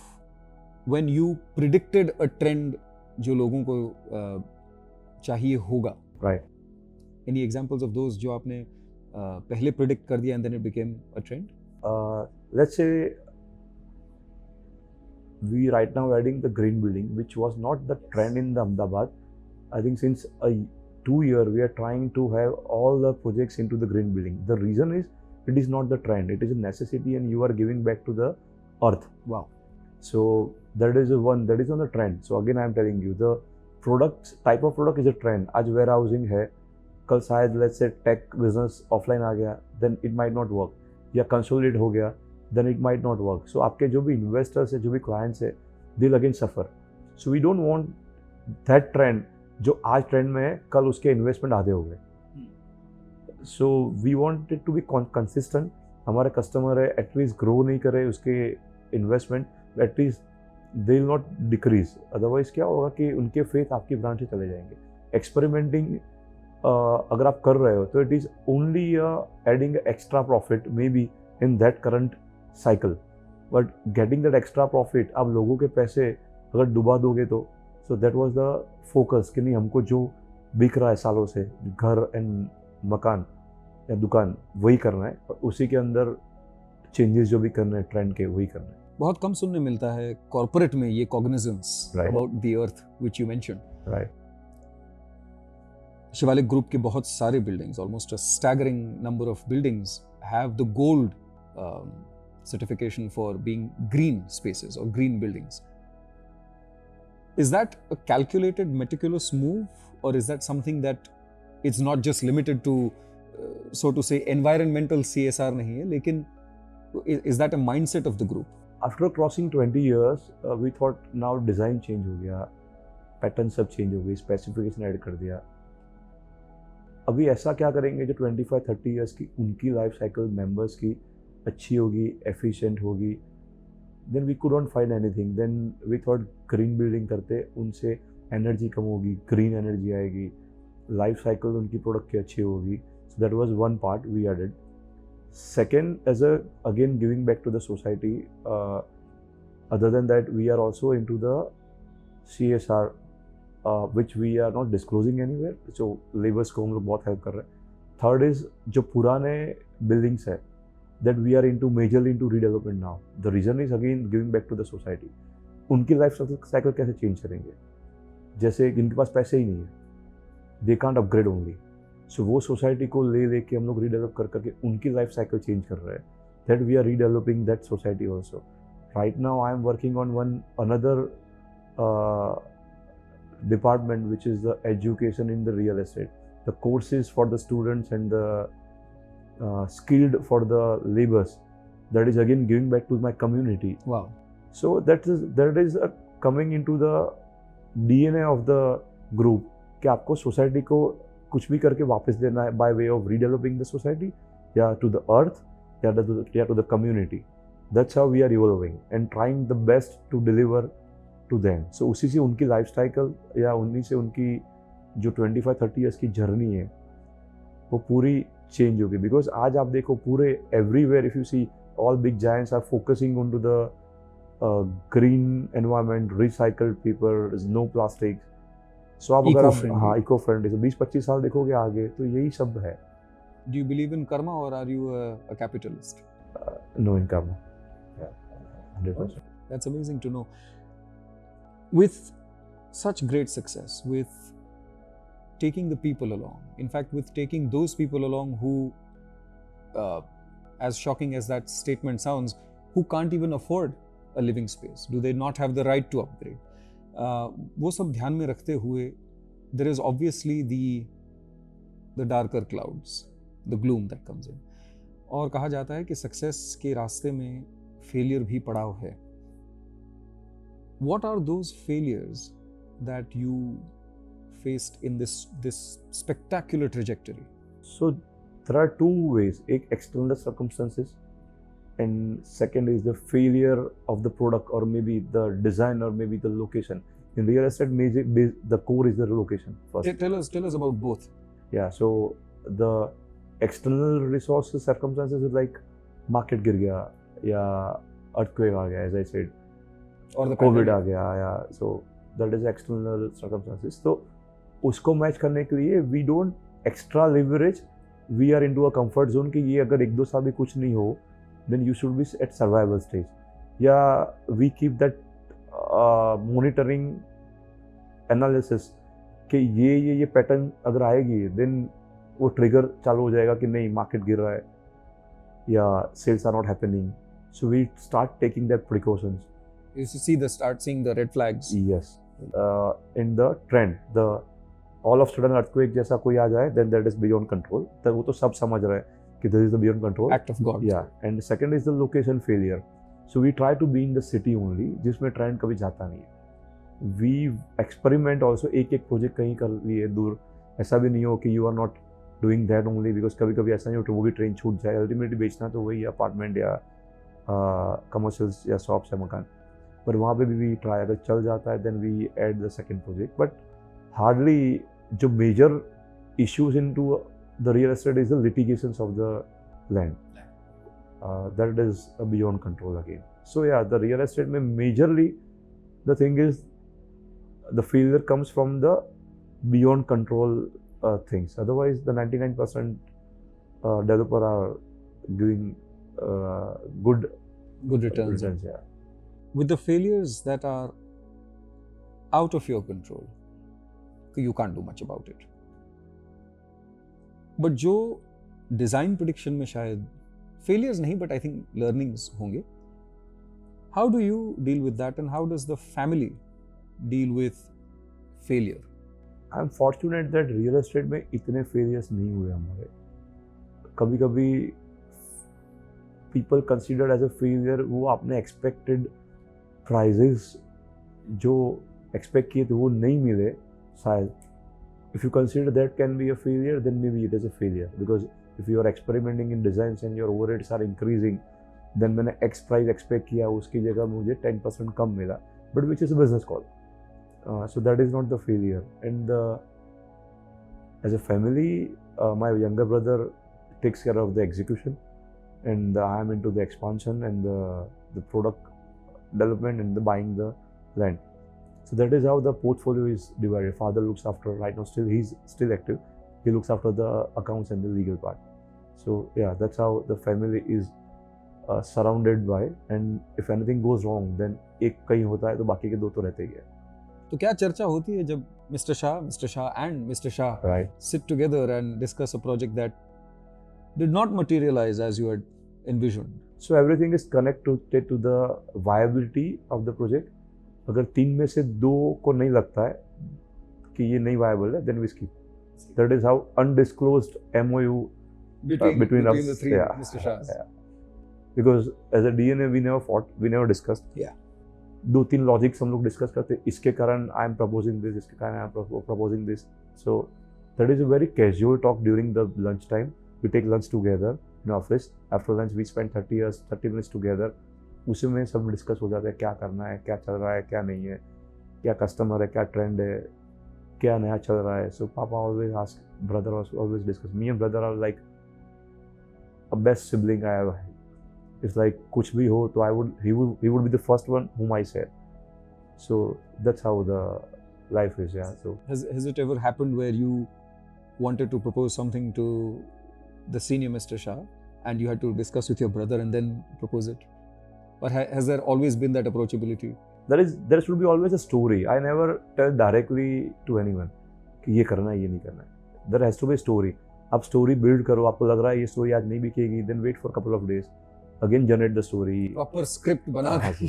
when you predicted a trend जो लोगों को चाहिए होगा? Right. Any examples of those जो आपने पहले predict कर दिया and then it became a trend? Let's say we right now adding the green building, which was not the trend in the Ahmedabad. I think since 2 years we are trying to have all the projects into the green building. The reason is it is not the trend, it is a necessity, and you are giving back to the earth. Wow. So that is on the trend. So again I am telling you, the product type of product is a trend. आज warehousing है, कल शायद let's say tech business offline आ गया, then it might not work. या consolidate हो गया, then it might not work. So आपके जो भी investors है, जो भी clients है, they'll again suffer. So we don't want that trend जो आज ट्रेंड में है, कल उसके इन्वेस्टमेंट आधे हो गए. So we want it to be consistent. हमारे कस्टमर है एटलीस्ट ग्रो नहीं करे उसके investment, at least they will not decrease. Otherwise क्या होगा कि उनके फेथ आपकी ब्रांच से चले जाएंगे. एक्सपेरिमेंटिंग अगर आप कर रहे हो तो it is only adding extra profit may be in that current cycle, but getting that extra profit आप लोगों के पैसे अगर डुबा दोगे तो. सो दैट वाज द फोकस कि नहीं, हमको जो बिक रहा है सालों से, घर एंड मकान या दुकान, वही करना है और उसी के अंदर चेंजेस जो भी करना है ट्रेंड के, वही करना है. बहुत कम सुनने मिलता है कॉर्पोरेट में ये cognizance about the earth which you mention. Right. Shivalik group के बहुत सारे buildings, almost a staggering number of buildings have the gold certification for being green spaces or green buildings. Is that a calculated, meticulous move, or is that something that it's not just limited to, so to say, environmental CSR नहीं है, लेकिन is that a mindset of the group? After crossing 20 years, we thought now design change हो गया, pattern सब change हो गई, specification add कर दिया. अभी ऐसा क्या करेंगे जो 25-30 ईयर्स की उनकी लाइफ साइकिल मेंबर्स की अच्छी होगी, एफिशिएंट होगी, then we couldn't find anything. Then we thought green building करते, उनसे एनर्जी कम होगी, ग्रीन एनर्जी आएगी, लाइफ साइकिल उनकी प्रोडक्ट की अच्छी होगी। So that was one part we added. Second, as a again giving back to the society, other than that we are also into the CSR, which we are not disclosing anywhere, so laborers को हम लोग बहुत help कर रहे हैं। Third is जो पुराने buildings है, that we are into majorly into redevelopment now. The reason is again giving back to the society. उनकी लाइफ साइकिल कैसे चेंज करेंगे? जैसे जिनके पास पैसे ही नहीं है, they can't upgrade only. सो वो सोसाइटी को ले के हम लोग रीडेवलप कर करके उनकी लाइफ साइकिल चेंज कर रहे हैं। That we are redeveloping that society also. Right now I am working on one another department which is the education in the real estate, the courses for the students and the skilled for the laborers, that is again giving back to my community. Wow. So that is coming into the DNA of the group कि आपको society को कुछ भी करके वापस देना है by way of redeveloping the society या टू द अर्थ या to the community. That's how we are evolving and trying the best to deliver to them. So उसी से उनकी लाइफ साइकिल या उन्हीं से उनकी जो 25-30 ईयर्स की जर्नी है वो पूरी चेंज होगी। बिकॉज आज आप देखो पूरे everywhere if you see all big giants are focusing on to the green environment, recycled paper, no plastic. So आप अगर आप हाँ इको फ्रेंडली, तो 20-25 साल देखोगे आगे तो यही सब है। Do you believe in karma or are you a capitalist? No, in karma. Yeah, 100%. That's amazing to know. With such great success, with taking the people along, in fact, with taking those people along who, as shocking as that statement sounds, who can't even afford a living space, do they not have the right to upgrade? वो सब ध्यान में रखते हुए there is obviously the darker clouds, the gloom that comes in. और कहा जाता है कि सक्सेस के रास्ते में फेलियर भी पड़ाव है। What are those failures that you faced in this spectacular trajectory? So there are two ways. एक external circumstances and second is the failure of the product or maybe the design or maybe the location. In real estate, the core is the location first. Tell us about both. Yeah, so the external resources circumstances is like market गिर गया या earthquake आ गया, as I said, or the COVID आ गया, yeah. So that is external circumstances. तो उसको match करने के लिए we don't extra leverage. We are into a comfort zone कि ये अगर 1-2 साल भी कुछ नहीं हो, then you should be at survival stage. Yeah, we keep that monitoring analysis कि ये पैटर्न अगर आएगी then वो ट्रिगर चालू हो जाएगा कि नहीं मार्केट गिर रहा है या sales are not happening. So we start taking that precautions. You start seeing the red flags. Yes. In the trend, the all of sudden earthquake जैसा कोई आ जाए then that is beyond control. तो वो तो सब समझ रहे हैं कि this is the beyond control. Act of God. Yeah. And second is the location failure. So we try to be in the city only, जिसमें ट्रेंड कभी जाता नहीं है. We experiment also, एक प्रोजेक्ट कहीं कर लिए दूर, ऐसा भी नहीं हो कि you are not doing that only because कभी कभी ऐसा नहीं होता वो भी ट्रेन छूट जाए. अल्टीमेटली बेचना तो वही अपार्टमेंट या कमर्शियल्स या शॉप्स या मकान, पर वहाँ पे भी ट्राई अगर चल जाता है then we add the second project. But hardly जो major issues into the real estate is the litigations of the land. That is beyond control again. So या द रियल एस्टेट में majorly the thing is the failure comes from the beyond control things. Otherwise the 99% developer are giving good returns. Yeah. With the failures that are out of your control, you can't do much about it. But जो design prediction में शायद failures नहीं, but I think learnings होंगे. How do you deal with that, and how does the family deal with failure? I am fortunate that real estate में इतने failures नहीं हुए हमारे. कभी कभी people considered as a failure वो आपने एक्सपेक्टेड प्राइजेस जो एक्सपेक्ट किए थे वो नहीं मिले शायद, if you consider that can be a failure, then maybe it is a failure. Because if you are experimenting in designs and your overheads are increasing, then मैंने X price expect किया, उसकी जगह मुझे 10% कम मिला, but which is a business call. So that is not the failure. And as a family, my younger brother takes care of the execution, and I am into the expansion and the product development and the buying the land. So that is how the portfolio is divided. Father looks after, right now he's still active. He looks after the accounts and the legal part. So yeah, that's how the family is surrounded by. And if anything goes wrong, then एक कहीं होता है तो बाकी के दो तो रहते ही है. तो क्या चर्चा होती है जब Mr. Shah and Mr. Shah Right. sit together and discuss a project that did not materialize as you had envisioned? So everything is connected to the viability of the project. अगर तीन में से दो को नहीं लगता है कि ये नहीं viable है, then we skip. That is how undisclosed MOU between us. The three Mr. Shahs. Yeah. Because as a DNA we never fought, we never discussed. Yeah. दो तीन लॉजिक्स हम लोग डिस्कस करते, इसके कारण आई एम प्रपोजिंग दिस, इसके कारण I am proposing this. So that is a very casual talk during the lunch time. We take lunch together in office. After lunch we spend 30 minutes together. उसी में सब discuss हो जाता है, क्या करना है, क्या चल रहा है, क्या नहीं है, क्या कस्टमर है, क्या ट्रेंड है, क्या नया चल रहा है. सो पापा always ask, brother always discuss. Me and brother are like a best sibling I have. It's like कुछ भी हो तो he would be the first one whom I said. So that's how the life is. Yeah. So has it ever happened where you wanted to propose something to the senior Mr. Shah and you had to discuss with your brother and then propose it? Or has there always been that approachability? There should be always a story. I never tell directly to anyone कि ये करना है, ये नहीं करना है. There has to be a story. आप story build करो, आपको लग रहा है ये story आज नहीं बिकेगी, then wait for a couple of days. Again generate the story. Proper script बना के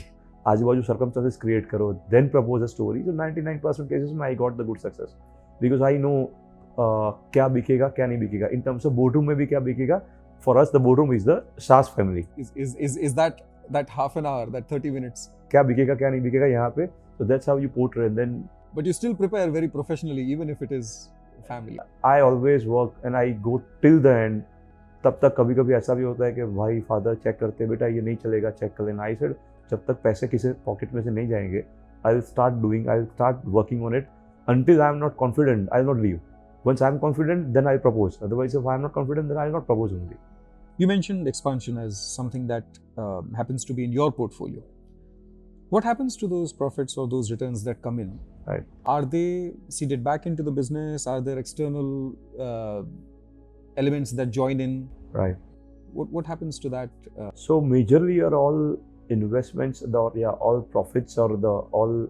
आजू बाजू circumstances create करो, then propose a story. So 99% cases में I got the good success because I know क्या बिकेगा, क्या नहीं बिकेगा. In terms of boardroom में भी क्या बिकेगा. For us, the boardroom is the Shah's family. Is that half an hour, that 30 minutes? क्या बिकेगा, क्या नहीं बिकेगा यहाँ पे. So that's how you portray. And then. But you still prepare very professionally, even if it is family. I always work and I go till the end. तब तक कभी कभी ऐसा भी होता है कि भाई फादर चेक करते, बेटा ये नहीं चलेगा, चेक कर लेना. आई सेड जब तक पैसे किसी पॉकेट में से नहीं जाएंगे, I will start working on it until I am not confident. I will not leave. Once I am confident, then I will propose. Otherwise, if I am not confident, then I will not propose only. You mentioned expansion as something that happens to be in your portfolio. What happens to those profits or those returns that come in? Right. Are they seeded back into the business? Are there external elements that join in? Right. What happens to that? So majorly are all investments, all profits or all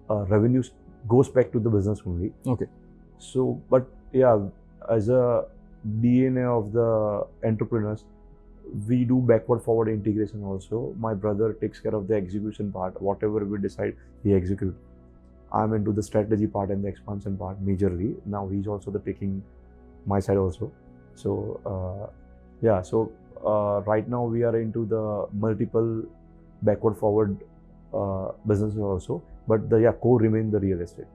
revenues goes back to the business only. Okay. So, but yeah, as a DNA of the entrepreneurs, we do backward forward integration also. My brother takes care of the execution part. Whatever we decide, he executes. I'm into the strategy part and the expansion part majorly. Now he's also taking my side also. So right now we are into the multiple backward forward businesses also, but the core remain the real estate.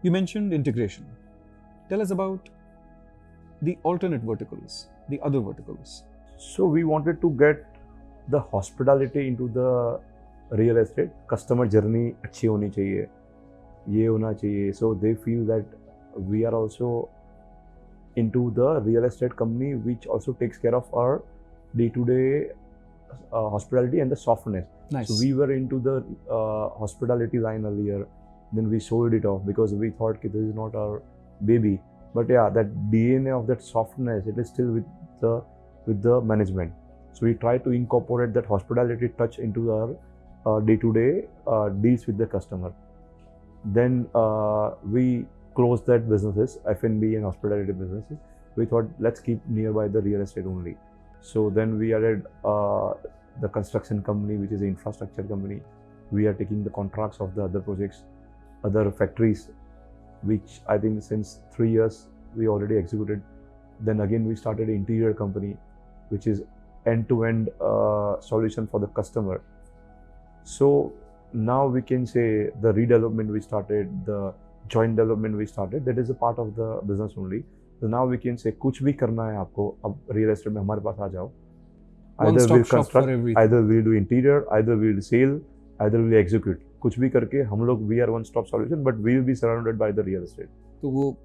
You mentioned integration. Tell us about the alternate verticals, the other verticals. So we wanted to get the hospitality into the real estate. Customer journey अच्छी होनी चाहिए, ये होना चाहिए. So they feel that we are also into the real estate company which also takes care of our day-to-day hospitality and the softness. Nice. So we were into the hospitality line earlier, then we sold it off because we thought that this is not our baby. But yeah, that DNA of that softness, it is still with the management. So we try to incorporate that hospitality touch into our day-to-day deals with the customer. Then we closed that businesses, F&B and hospitality businesses. We thought let's keep nearby the real estate only. So then we added the construction company, which is the infrastructure company. We are taking the contracts of the other projects, other factories, which I think since 3 years we already executed. Then again we started an interior company, which is end-to-end solution for the customer. So now we can say the redevelopment we started, the joint development we started, that is a part of the business only. So now we can say कुछ भी करना है आपको, अब real estate में हमारे पास आ जाओ. Either we'll construct, either we'll do interior, either we'll sell, either we'll execute. कुछ भी करके हम लोग we are one stop solution, but we'll be surrounded by the real estate. तो वो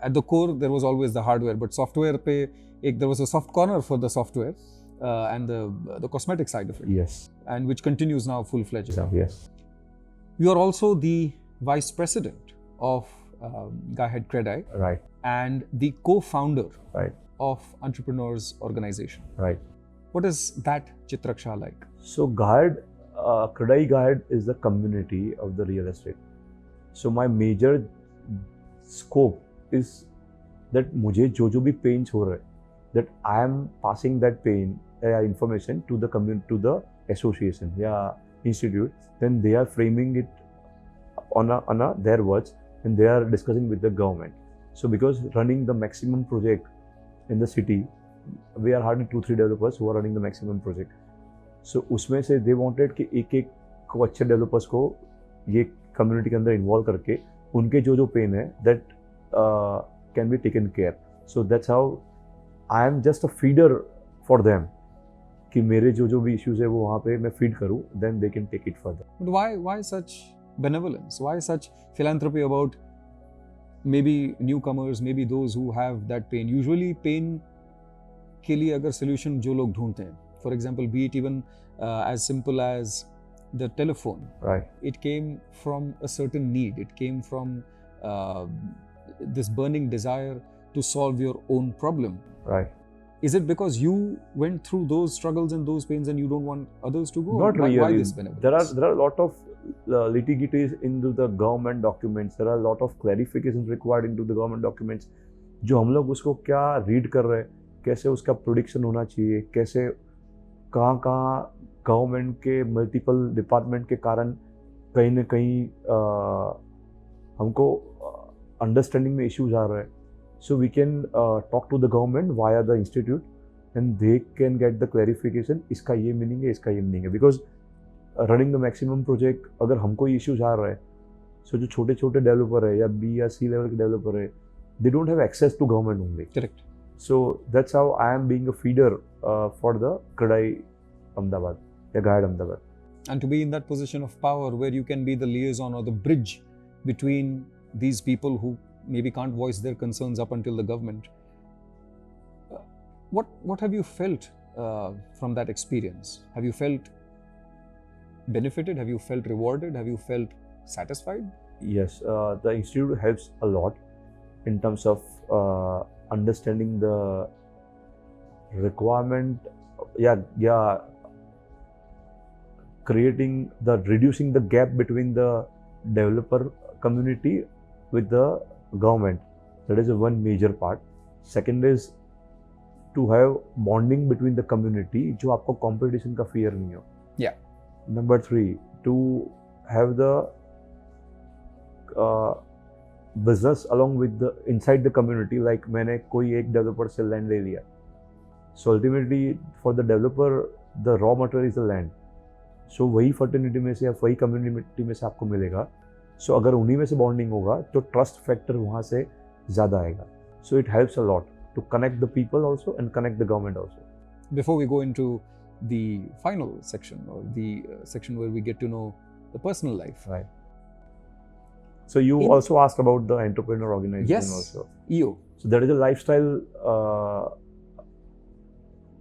at the core there was always the hardware, but software पे एक there was a soft corner for the software and the cosmetic side of it. Yes. And which continues now full-fledged. Yes. You are also the vice president of GIHED Credai. Right. And the co-founder. Right. Of Entrepreneurs Organization. Right. What is that Chitrak Shah like? So GIHED, Credai GIHED is the community of the real estate. So my major scope is that मुझे जो भी pains हो रहा है, that I am passing that pain information to the community, to the association, institute. Then they are framing it on their words, and they are discussing with the government. So because running the maximum project in the city, we are hardly 2-3 developers who are running the maximum project. So उसमें से they wanted कि एक को अच्छे developers को ये community के अंदर involve करके उनके जो pain है that can be taken care. So that's how I am just a feeder for them. कि मेरे जो भी issues है वो वहाँ पे मैं feed करूँ, then they can take it further. But why such benevolence? Why such philanthropy about maybe newcomers, maybe those who have that pain? Usually pain के लिए अगर solution जो लोग ढूंढते हैं, for example, be it even as simple as the telephone. Right. It came from a certain need. It came from this burning desire to solve your own problem. Right. Is it because you went through those struggles and those pains and you don't want others to go? Not really. Why this benevolence? There are a lot of litigities into the government documents. There are a lot of clarifications required into the government documents. जो हम लोग उसको क्या read कर रहे हैं, कैसे उसका prediction होना चाहिए, कैसे कहाँ government के multiple department के कारण कहीं न कहीं हमको understanding में issues आ रहे हैं. So we can talk to the government via the institute, and they can get the clarification. इसका ये meaning है, इसका ये meaning है. Because running the maximum project, अगर हमको issues आ रहा है, so जो छोटे developer है या B या C level के developer है, they don't have access to government only. Correct. So that's how I am being a feeder for the Credai Ahmedabad, या GIHED Ahmedabad. And to be in that position of power where you can be the liaison or the bridge between these people who maybe can't voice their concerns up until the government. What have you felt from that experience? Have you felt benefited? Have you felt rewarded? Have you felt satisfied? Yes, the institute helps a lot in terms of understanding the requirement, reducing the gap between the developer community with the government. That is one major part. Second is to have bonding between the community, जो आपको competition का fear नहीं हो. Yeah. Number 3, to have the business along with the inside the community. Like मैंने कोई एक developer से land ले लिया. So ultimately for the developer the raw material is the land. So वही fraternity में से या वही community में से आपको मिलेगा. So अगर उन्हीं में से bonding होगा तो trust factor वहाँ से ज़्यादा आएगा. So it helps a lot to connect the people also and connect the government also. Before we go into the final section or the section where we get to know the personal life. Right. So you also asked about the entrepreneur organization also. Yes, EO. So that is a lifestyle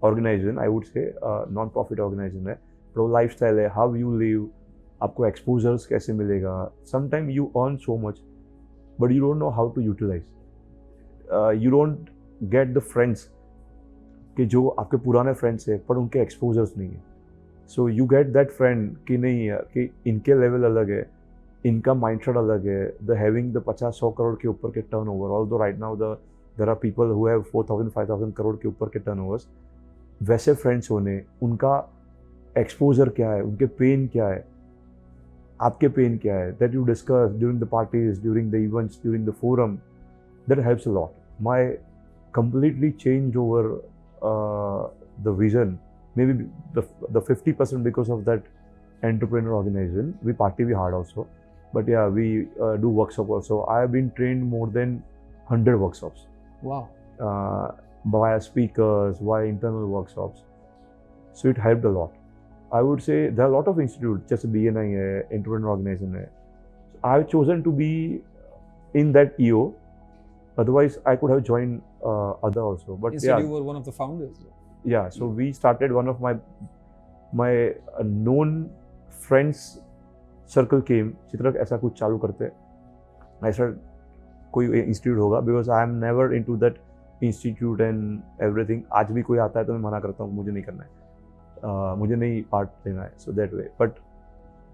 organization, I would say, non-profit organization है. But वो lifestyle है, how you live, आपको exposures कैसे मिलेगा. Sometimes you earn so much, but you don't know how to utilize. You don't get the friends कि जो आपके पुराने friends है, पर उनके exposures नहीं है. So you get that friend कि नहीं है कि इनके level अलग है, इनका mindset अलग है. The having the 50-100 करोड़ के ऊपर के turnover. Although right now there are people who have 4,000-5,000 crore के ऊपर के turnovers. वैसे friends होने, उनका exposure क्या है, उनके pain क्या है, आपके pain क्या है, that you discuss during the parties, during the events, during the forum, that helps a lot. My completely changed over the vision, maybe the 50% because of that entrepreneur organization. We party hard also, But yeah, we do workshop also. I have been trained more than 100 workshops. Wow. Via speakers, via internal workshops. So it helped a lot. I would say there are a lot of institutes, just BNI, entrepreneur organization. So I've chosen to be in that EO. Otherwise, I could have joined other also. But Instead, yeah, you were one of the founders. yeah. So we started one of my known friends circle came. चित्रक ऐसा कुछ चालू करते. I said कोई institute होगा because I am never into that institute and everything. आज भी कोई आता है तो मैं मना करता हूँ, मुझे नहीं करना है, मुझे नहीं पार्ट लेना है. So that way. But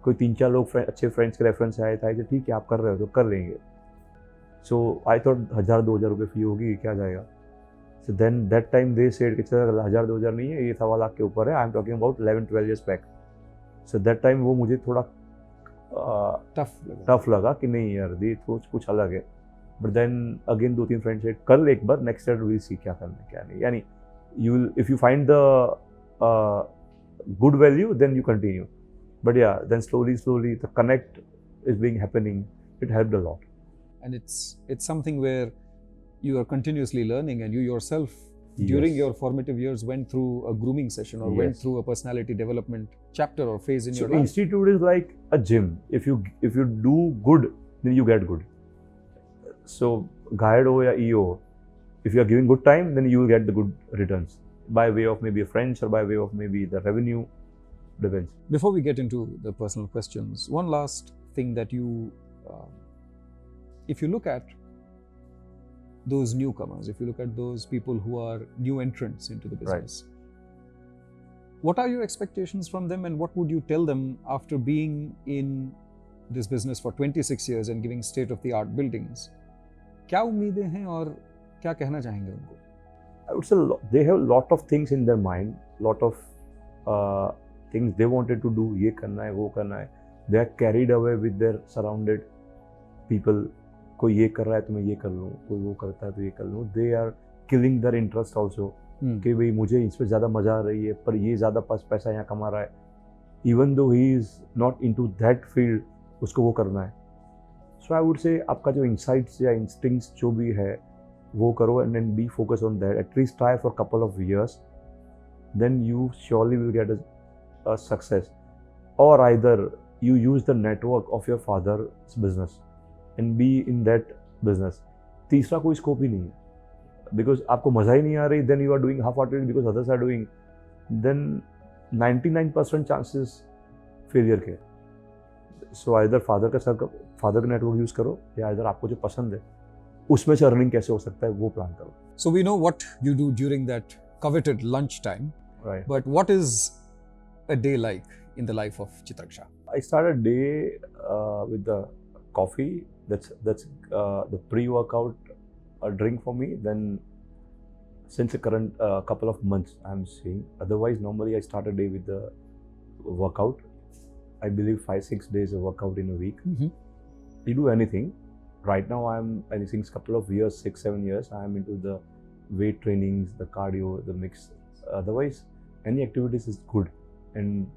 कोई 3-4 लोग अच्छे फ्रेंड्स के रेफरेंस से आए थे कि ठीक है आप कर रहे हो तो कर लेंगे. So I thought 1,000-2,000 रुपये फी होगी, क्या जाएगा. So then that time they said कि चल 1,000-2,000 नहीं है, ये 1.25 लाख के ऊपर है. I am talking about 11-12 years back. So that time वो मुझे थोड़ा टफ लगा कि नहीं यार ये तो कुछ अलग है. बट देन अगेन 2-3 फ्रेंड्स से कर ले एक बार, नेक्स्ट ईयर विल सी क्या करना है क्या नहीं. यानी you will if you find the good value then you continue. But या then slowly the connect is being happening. It helped a lot. And it's something where you are continuously learning, and you yourself during your formative years went through a grooming session or went through a personality development chapter or phase in your life. Institute is like a gym. If you do good, then you get good. So GIHED or EO, if you are giving good time, then you will get the good returns by way of maybe friends or by way of maybe the revenue. Depends. Before we get into the personal questions, one last thing that you, if you look at those newcomers, if you look at those people who are new entrants into the business, what are your expectations from them, and what would you tell them after being in this business for 26 years and giving state-of-the-art buildings? क्या उम्मीदें हैं और क्या कहना चाहेंगे उनको? I would say they have a lot of things in their mind, lot of things they wanted to do. ये करना है, वो करना है. They are carried away with their surrounded people. कोई ये कर रहा है तो मैं ये कर लूँ, कोई वो करता है तो ये कर लूँ. They are killing their interest also. कि भाई मुझे इस पे ज़्यादा मज़ा आ रही है, पर ये ज़्यादा पैसा यहाँ कमा रहा है. Even though he is not into that field, उसको वो करना है. So I would say आपका जो insights या instincts जो भी है वो करो, and then be focused on that. At least try for a couple of years, then you surely will get a success. Or either you use the network of your father's business and be in that business. तीसरा कोई scope ही नहीं है. Because आपको मज़ा ही नहीं आ रही, then you are doing half-heartedly because others are doing, then 99% chances failure के. So either father का नेटवर्क यूज़ करो, या either आपको जो पसंद है उसमें से अर्निंग कैसे हो सकता है वो प्लान करो. So we know what you do during that coveted lunch time, right? But what is a day like in the life of Chitrak Shah? I start a day with the coffee. That's the pre-workout drink for me. Then since the current couple of months I'm seeing. Otherwise normally I start a day with the workout. I believe 5-6 days of workout in a week. You do anything. Right now I think couple of years, 6-7 years, I am into the weight trainings, the cardio, the mix. Otherwise any activities is good. And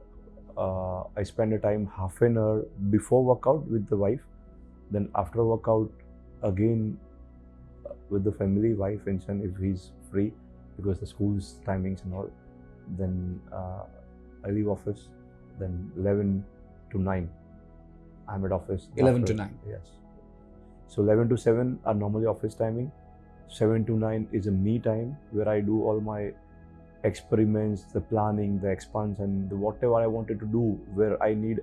I spend a time half an hour before workout with the wife. Then after workout again with the family, wife and son if he's free, because the school's timings and all. Then I leave office. Then 11 to 9 I'm at office. 11 to 9? Yes. So 11 to 7 are normally office timing. 7 to 9 is a me time where I do all my experiments, the planning, the expansion, whatever I wanted to do where I need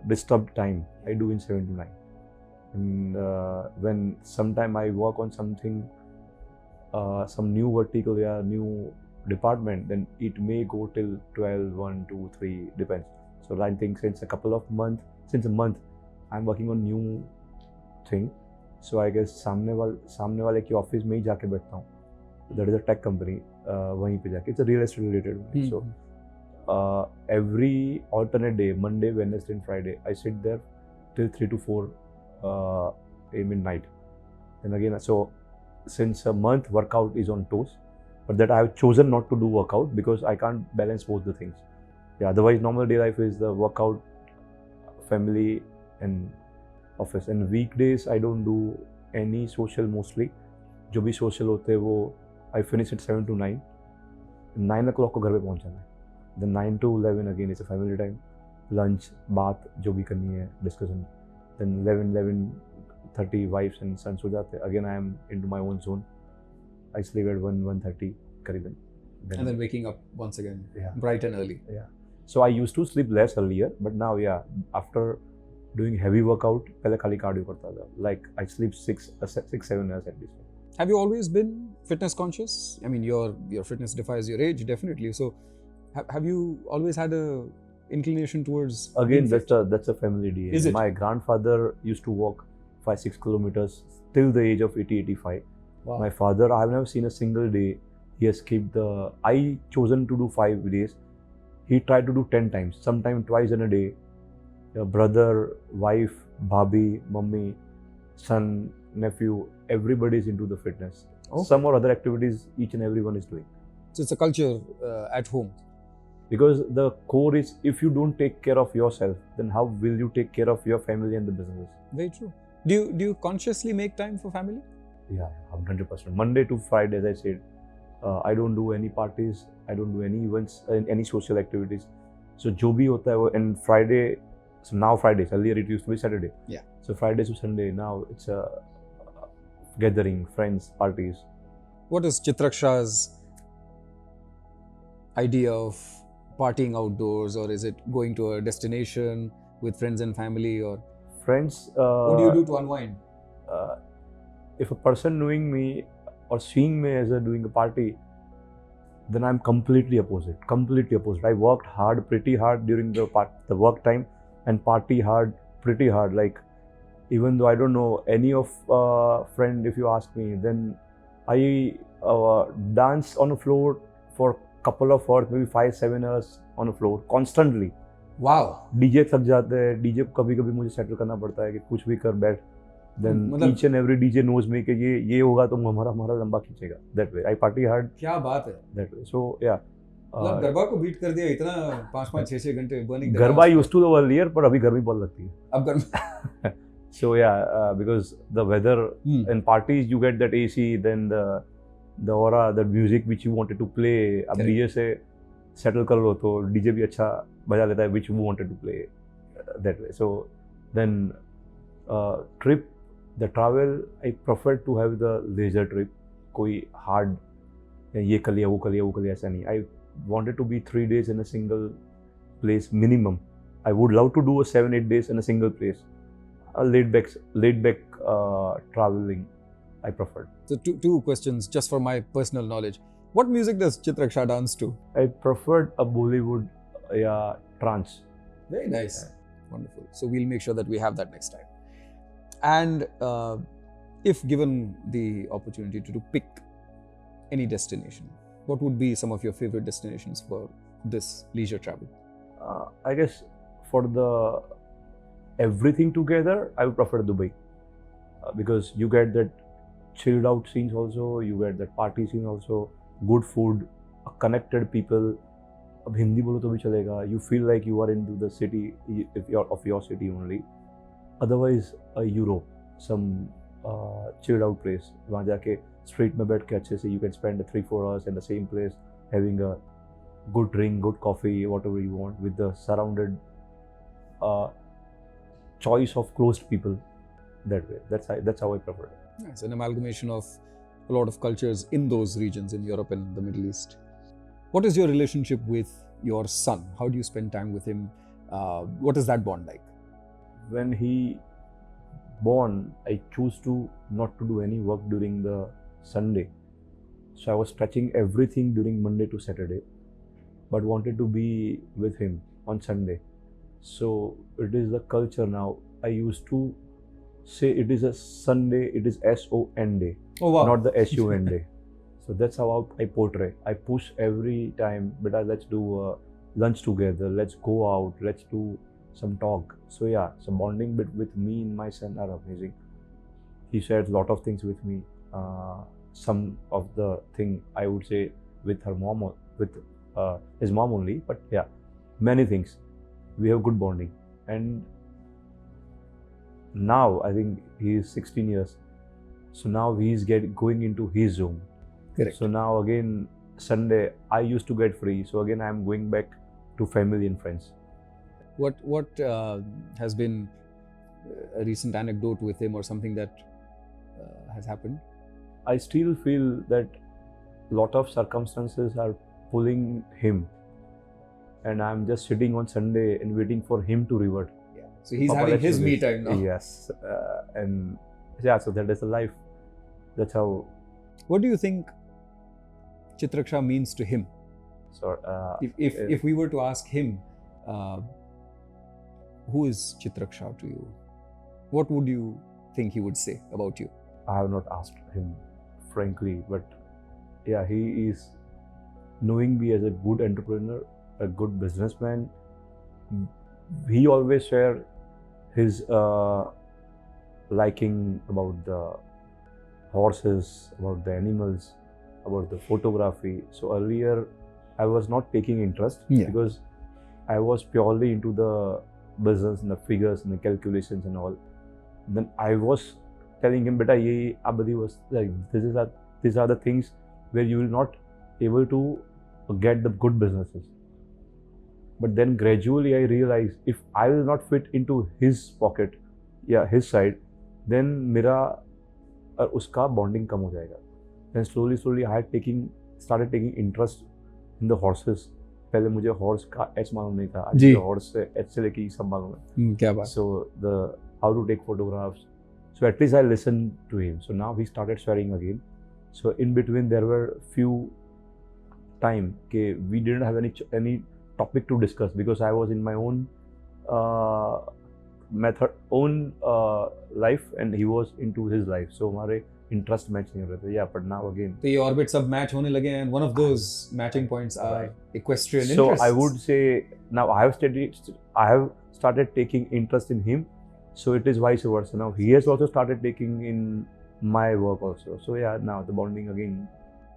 disturbed time, I do in 7 to 9. And when sometime I work on something, some new vertical or new department, then it may go till 12, 1, 2, 3, depends. So I think since a month, I'm working on new thing. So I guess सामने वाले की office में ही जाके बैठता हूँ. That is a tech company. वहीं पे जाके, it's a real estate related. So every alternate day, Monday, Wednesday and Friday, I sit there till 3 to 4 midnight. And again, so since a month, workout is on toes. But that I have chosen not to do workout because I can't balance both the things. Yeah, otherwise normal day life is the workout, family and office. And weekdays I don't do any social mostly. जो भी social होते हैं वो I finish at 7 to 9. 9 o'clock को घर पे पहुंच जाना है. Then 9 to 11 again is a family time. Lunch, बात जो भी करनी है, discussion. Then 11:30 wives and sons हो जाते हैं. Again I am into my own zone. I sleep at 1:30 करीबन. And then waking up once again, Yeah. bright and early. Yeah. So I used to sleep less earlier, but now after doing heavy workout, पहले खाली cardio करता था. Like I sleep 6-7 hours at least. Have you always been fitness conscious? I mean, your fitness defies your age, definitely. So, have you always had a inclination towards? Again, being fit? that's a family DNA. Is it? My grandfather used to walk 5-6 kilometers till the age of 80-85. Wow. My father, I have never seen a single day he has skipped I chosen to do 5 days. He tried to do 10 times, sometimes twice in a day. Your brother, wife, bhabhi, mummy, son, nephew, everybody is into the fitness. Okay. Some or other activities each and everyone is doing. So it's a culture at home. Because the core is, if you don't take care of yourself, then how will you take care of your family and the business? Very true. Do you consciously make time for family? Yeah, 100%. Monday to Friday, as I said, I don't do any parties, I don't do any events, any social activities. So जो भी होता है वो, and Friday, so now Fridays, earlier it used to be Saturday. Yeah. So Friday to Sunday, now it's a gathering, friends, parties. What is Chitrak Shah's idea of partying outdoors, or is it going to a destination with friends and family, or Friends. what do you do to unwind? If a person knowing me or seeing me as doing a party, then I'm completely opposite. Completely opposite. I worked hard, pretty hard during the work time, and party hard, pretty hard. Like, even though I don't know any of friend, if you ask me, then I dance on the floor for couple of hours, maybe 5-7 hours on the floor constantly. Wow. DJ थक जाते हैं, DJ को कभी कभी मुझे settle करना पड़ता है कि कुछ भी कर बैठ. Then each and every DJ knows me कि ये होगा तो हमारा लंबा खींचेगा. That way I party hard. क्या बात है. That way. So yeah. मतलब गरबा को बीट कर दिया इतना 5-5, 6-6 घंटे burning. Garba used to do earlier, पर अभी गर्मी बहुत लगती है. अब गर्मी. So yeah, because the weather in parties you get that AC, then the aura, the music which you wanted to play. अब DJ से settle कर लो तो DJ भी अच्छा बजा लेता है which you wanted to play that way. So then trip, the travel, I prefer to have the leisure trip. कोई hard ये कर लिया वो कर लिया ऐसा नहीं. I wanted to be 3 days in a single place minimum. I would love to do a 7-8 days in a single place. A laid back traveling I preferred. So two questions just for my personal knowledge. What music does Chitrak Shah dance to? I preferred a Bollywood trance. Very nice. Yeah. Wonderful. So we'll make sure that we have that next time. And if given the opportunity to pick any destination, what would be some of your favorite destinations for this leisure travel? I guess for the everything together, I would prefer Dubai because you get that chilled out scenes also, you get that party scene also, good food, connected people. अब हिंदी बोलो तो भी चलेगा. You feel like you are into the city, if you're of your city only. Otherwise, Europe, some chilled out place. वहाँ जाके street में बैठ के अच्छे से you can spend 3-4 hours in the same place, having a good drink, good coffee, whatever you want, with the surrounded choice of closed people. That way, that's how I prefer it. It's an amalgamation of a lot of cultures in those regions in Europe and the Middle East. What is your relationship with your son? How do you spend time with him? What is that bond like? When he born, I choose to not to do any work during the Sunday. So I was stretching everything during Monday to Saturday, but wanted to be with him on Sunday. So it is the culture now. I used to say it is a Sunday, it is SON day, not the SUN day. So that's how I portray. I push every time, but let's do lunch together, let's go out, let's do some talk. So yeah, so bonding with me and my son are amazing. He shares a lot of things with me. Some of the thing I would say with her mom, with his mom only, but yeah, many things. We have good bonding, and now I think he is 16 years. So now he's going into his zone. Correct. So now again Sunday I used to get free. So again I'm going back to family and friends. What has been a recent anecdote with him or something that has happened? I still feel that lot of circumstances are pulling him, and I'm just sitting on Sunday and waiting for him to revert. Yeah. So he's Papa, having let's his do me this. time now. Yes, and yeah, so that is the life. That's how. What do you think Chitrak Shah means to him? So If we were to ask him, who is Chitrak Shah to you? What would you think he would say about you? I have not asked him, frankly, but yeah, he is knowing me as a good entrepreneur, a good businessman. He always share his liking about the horses, about the animals, about the photography. So earlier, I was not taking interest because I was purely into the business and the figures and the calculations and all. Then I was telling him, "Beta, ye abadi was like these are the things where you will not able to get the good businesses." But then gradually I realized if I will not fit into his pocket, his side, then मेरा और उसका bonding कम हो जाएगा. Then slowly I started taking interest in the horses. पहले मुझे horse का H मालूम नहीं था. आज मुझे horse से H से लेके सब मालूम है. क्या बात? So the how to take photographs. So at least I listened to him. So now he started swearing again. So in between there were few time we didn't have any topic to discuss because I was in my own life and he was into his life. So हमारे interest match नहीं हो रहे थे. Yeah, but now again. So your orbits सब match होने लगे and one of those matching points are equestrian so interests. I would say now I have started taking interest in him. So it is vice versa. Now he has also started taking in my work also. So yeah, now the bonding again.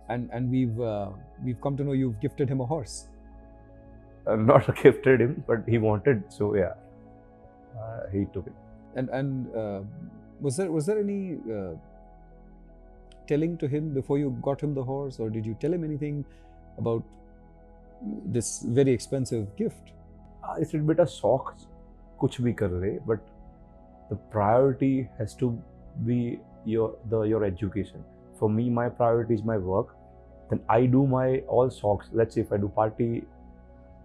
And we've come to know you've gifted him a horse. Not gifted him, but he wanted. So yeah, he took it. And was there any telling to him before you got him the horse, or did you tell him anything about this very expensive gift? It's a bit of शौक कुछ भी कर ले, but the priority has to be your education. For me, my priority is my work. Then I do my all shocks. Let's say if I do party,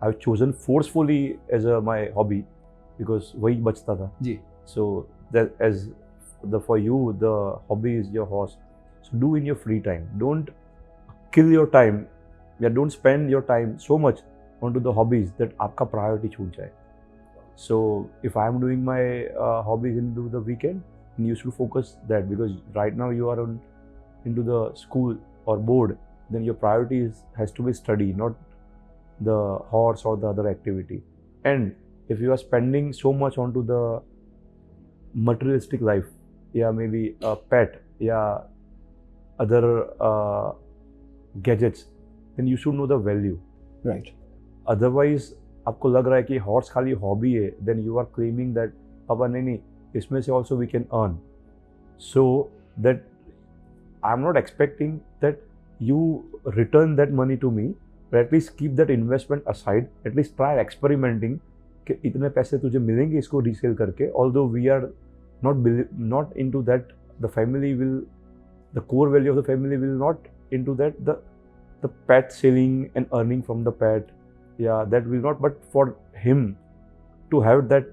I've chosen forcefully as my hobby because वही बचता था. जी. So that for you the hobby is your horse. So do in your free time. Don't kill your time. Don't spend your time so much onto the hobbies that आपका priority छूट जाए. So if I am doing my hobbies into the weekend, you should focus that because right now you are into the school or board, then your priority has to be study, not the horse or the other activity. And if you are spending so much onto the materialistic life, maybe a pet, other gadgets, then you should know the value. Right. Otherwise, आपको लग रहा है कि horse खाली hobby है, then you are claiming that पापा नहीं इसमें से also we can earn. So that I'm not expecting that you return that money to me, but at least keep that investment aside. At least try experimenting कि इतने पैसे तुझे मिलेंगे इसको resell करके. Although we are not into that, the core value of the family will not into that. The pet selling and earning from the pet, that will not. But for him to have that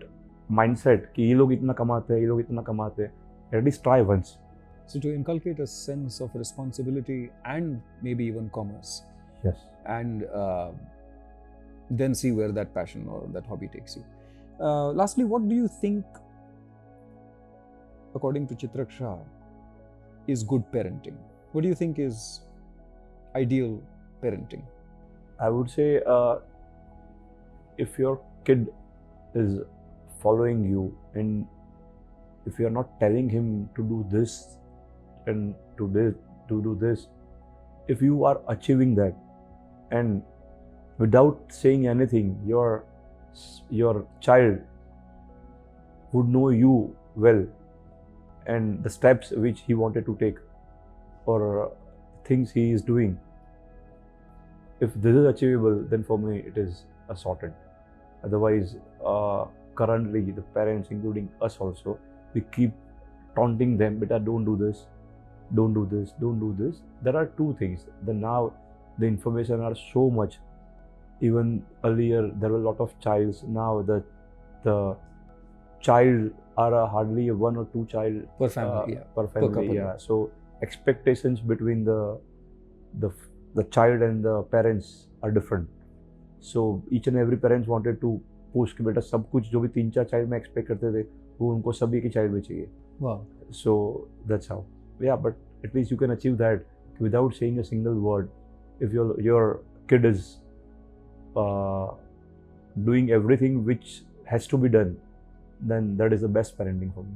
mindset कि ये लोग इतना कमाते हैं, at least try once. So to inculcate a sense of responsibility and maybe even commerce. Yes. And then see where that passion or that hobby takes you. Lastly, what do you think, according to Chitrak Shah, is good parenting? What do you think is ideal parenting? I would say if your kid is following you and if you are not telling him to do this and to do this, if you are achieving that and without saying anything, your child would know you well, and the steps which he wanted to take or things he is doing, if this is achievable, then for me it is a sorted. Otherwise, currently the parents, including us also, we keep taunting them, beta, don't do this, don't do this, don't do this. There are two things. Now the information are so much. Even earlier there were a lot of childs. Now the child are hardly one or two child per family, per family. Per So expectations between the child and the parents are different. So each and every parents wanted to push कि बेटा सब कुछ जो भी 3-4 child में expect करते थे वो उनको सभी की child में चाहिए. Wow. So that's how. Yeah, but at least you can achieve that without saying a single word. If your kid is doing everything which has to be done, then that is the best parenting for me.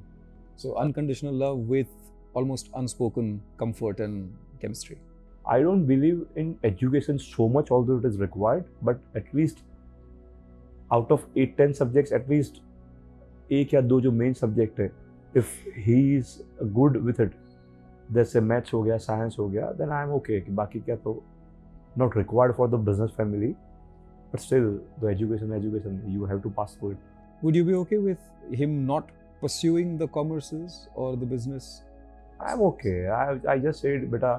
So unconditional love with almost unspoken comfort and chemistry. I don't believe in education so much, although it is required, but at least out of 8-10 subjects, at least 1 या 2 जो main subject है, if he is good with it, जैसे maths हो गया, science हो गया, then I am okay. कि बाकी क्या तो not required for the business family, but still the education, you have to pass through it. Would you be okay with him not pursuing the commerces or the business? I am okay. I just said, बेटा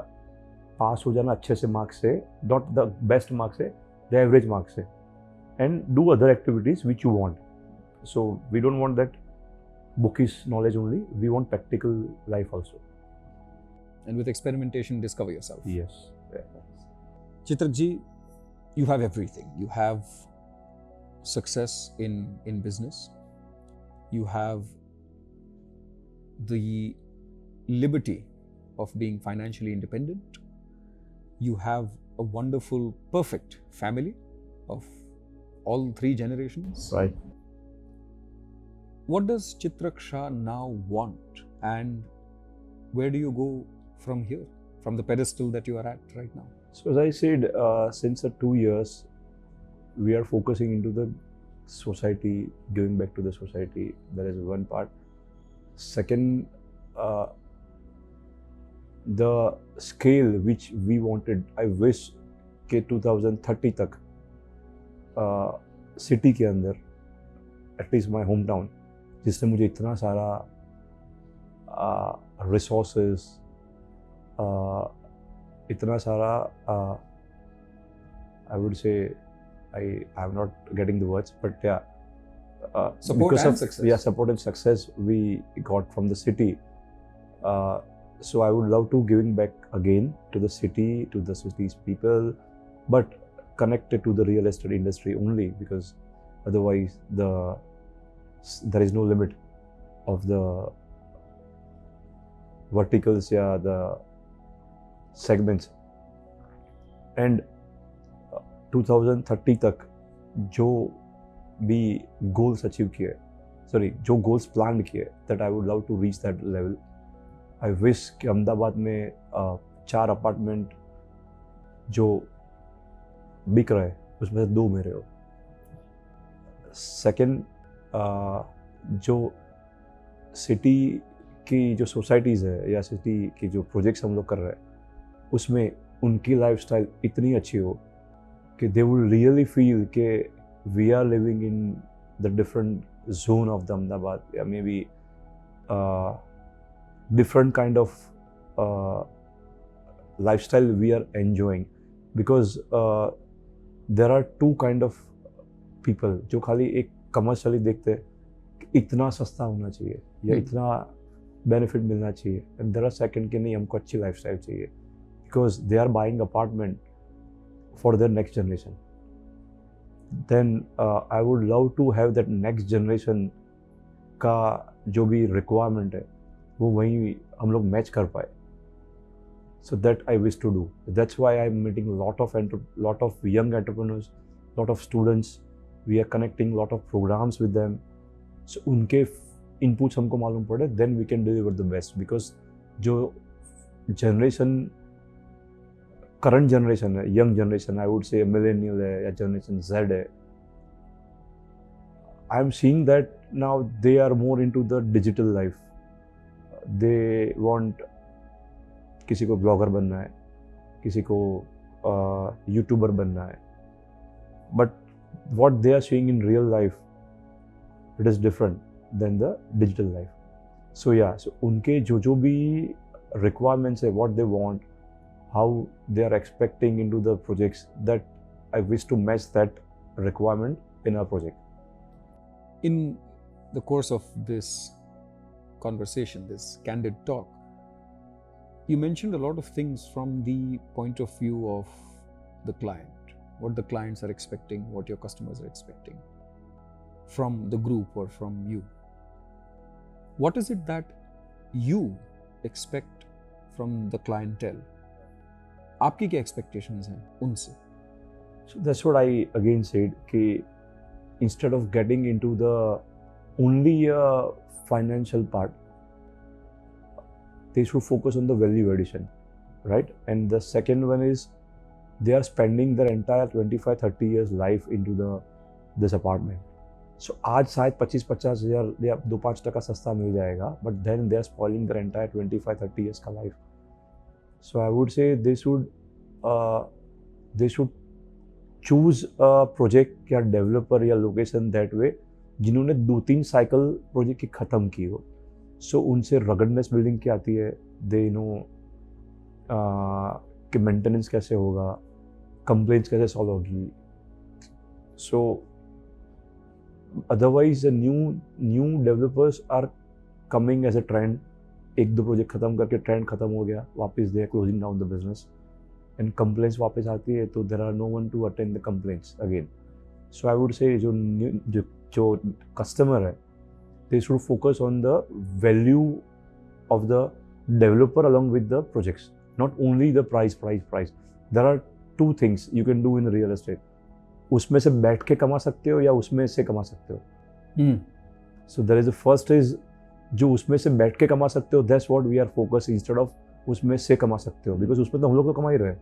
पास हो जाना अच्छे से marks से, not the best marks से, the average marks से, and do other activities which you want. So we don't want that bookish knowledge only. We want practical life also. And with experimentation, discover yourself. Yes. Yeah. Chitrak ji, you have everything. You have success in business. You have the liberty of being financially independent. You have a wonderful, perfect family of all 3 generations. Right. What does Chitrak Shah now want, and where do you go from here, from the pedestal that you are at right now? So as I said, since 2 years, we are focusing into the society, giving back to the society. That is one part. Second, the scale which we wanted, I wish कि 2030 तक city के अंदर, at least my home town, जिसने मुझे इतना सारा resources, इतना सारा आई वुड से I am not getting the words, but yeah, support and success. Yeah, support and success we got from the city. So I would love to giving back again to the city, to the city's people, but connected to the real estate industry only, because otherwise there is no limit of the verticals, yeah, the segments. And 2030 तक जो भी goals achieve किए, जो goals planned किए, that I would love to reach that level. I wish कि अहमदाबाद में 4 apartment जो बिक रहे उसमें से 2 मेरे हो. सेकेंड, जो सिटी की जो सोसाइटीज़ है या सिटी की जो प्रोजेक्ट्स हम लोग कर रहे हैं उसमें उनकी लाइफस्टाइल इतनी अच्छी हो कि they will really feel कि we are living in the different zone of the Ahmedabad, या maybe different kind of lifestyle we are enjoying, because there are 2 kind of people जो खाली एक कमर्शियली देखते हैं कि इतना सस्ता होना चाहिए या इतना बेनिफिट मिलना चाहिए, एंड देयर आर सेकंड कि नहीं हमको अच्छी लाइफस्टाइल चाहिए, because they are buying apartment for their next generation. Then I would love to have that next generation का जो भी requirement है वो वहीं हम लोग मैच कर पाए. So that I wish to do. That's why I'm meeting lot of young entrepreneurs, lot of students. We are connecting lot of programs with them. So उनके inputs हमको मालूम पड़े, then we can deliver the best, because जो generation current generation है, young generation, I would से millennial है या generation Z है, I am seeing that now they are more into the digital life. They want किसी को blogger बनना है, किसी को यूट्यूबर बनना है, but what they are seeing in real life, it is different than the digital life. So yeah, so उनके जो भी requirements है, what they want, how they are expecting into the projects, that I wish to match that requirement in our project. In the course of this conversation, this candid talk, you mentioned a lot of things from the point of view of the client, what the clients are expecting, what your customers are expecting from the group or from you. What is it that you expect from the clientele? आपकी क्या expectations हैं उनसे? So that's what I again said, कि instead of getting into the only financial part, they should focus on the value addition, right? And the second one is they are spending their entire 25-30 years life into this apartment. So आज शायद 25-50 हज़ार या 2-5% सस्ता मिल जाएगा, but then they are spoiling their entire 25-30 years का life. So I would say they should choose a project या developer या location that way जिन्होंने 2-3 साइकिल प्रोजेक्ट की ख़त्म की हो. सो उनसे रगडनेस बिल्डिंग क्या आती है, दे नो कि मेंटेनेंस कैसे होगा, कंप्लेंट्स कैसे सॉल्व होगी. So otherwise new developers are coming as a trend. 1-2 project ख़त्म करके ट्रेंड ख़त्म हो गया, वापस they are closing down the business and complaints वापस आती है, तो there are no one to attend the complaints again. So I would say जो कस्टमर है, they should focus on the value of the developer along with the projects, not only the price. There are 2 things you can do in real estate. उसमें से बैठ के कमा सकते हो या उसमें से कमा सकते हो. So there is the first is जो उसमें से बैठ के कमा सकते हो, that's what we are focused instead of उसमें से कमा सकते हो, because उसमें तो हम लोग तो कमा ही रहे हैं,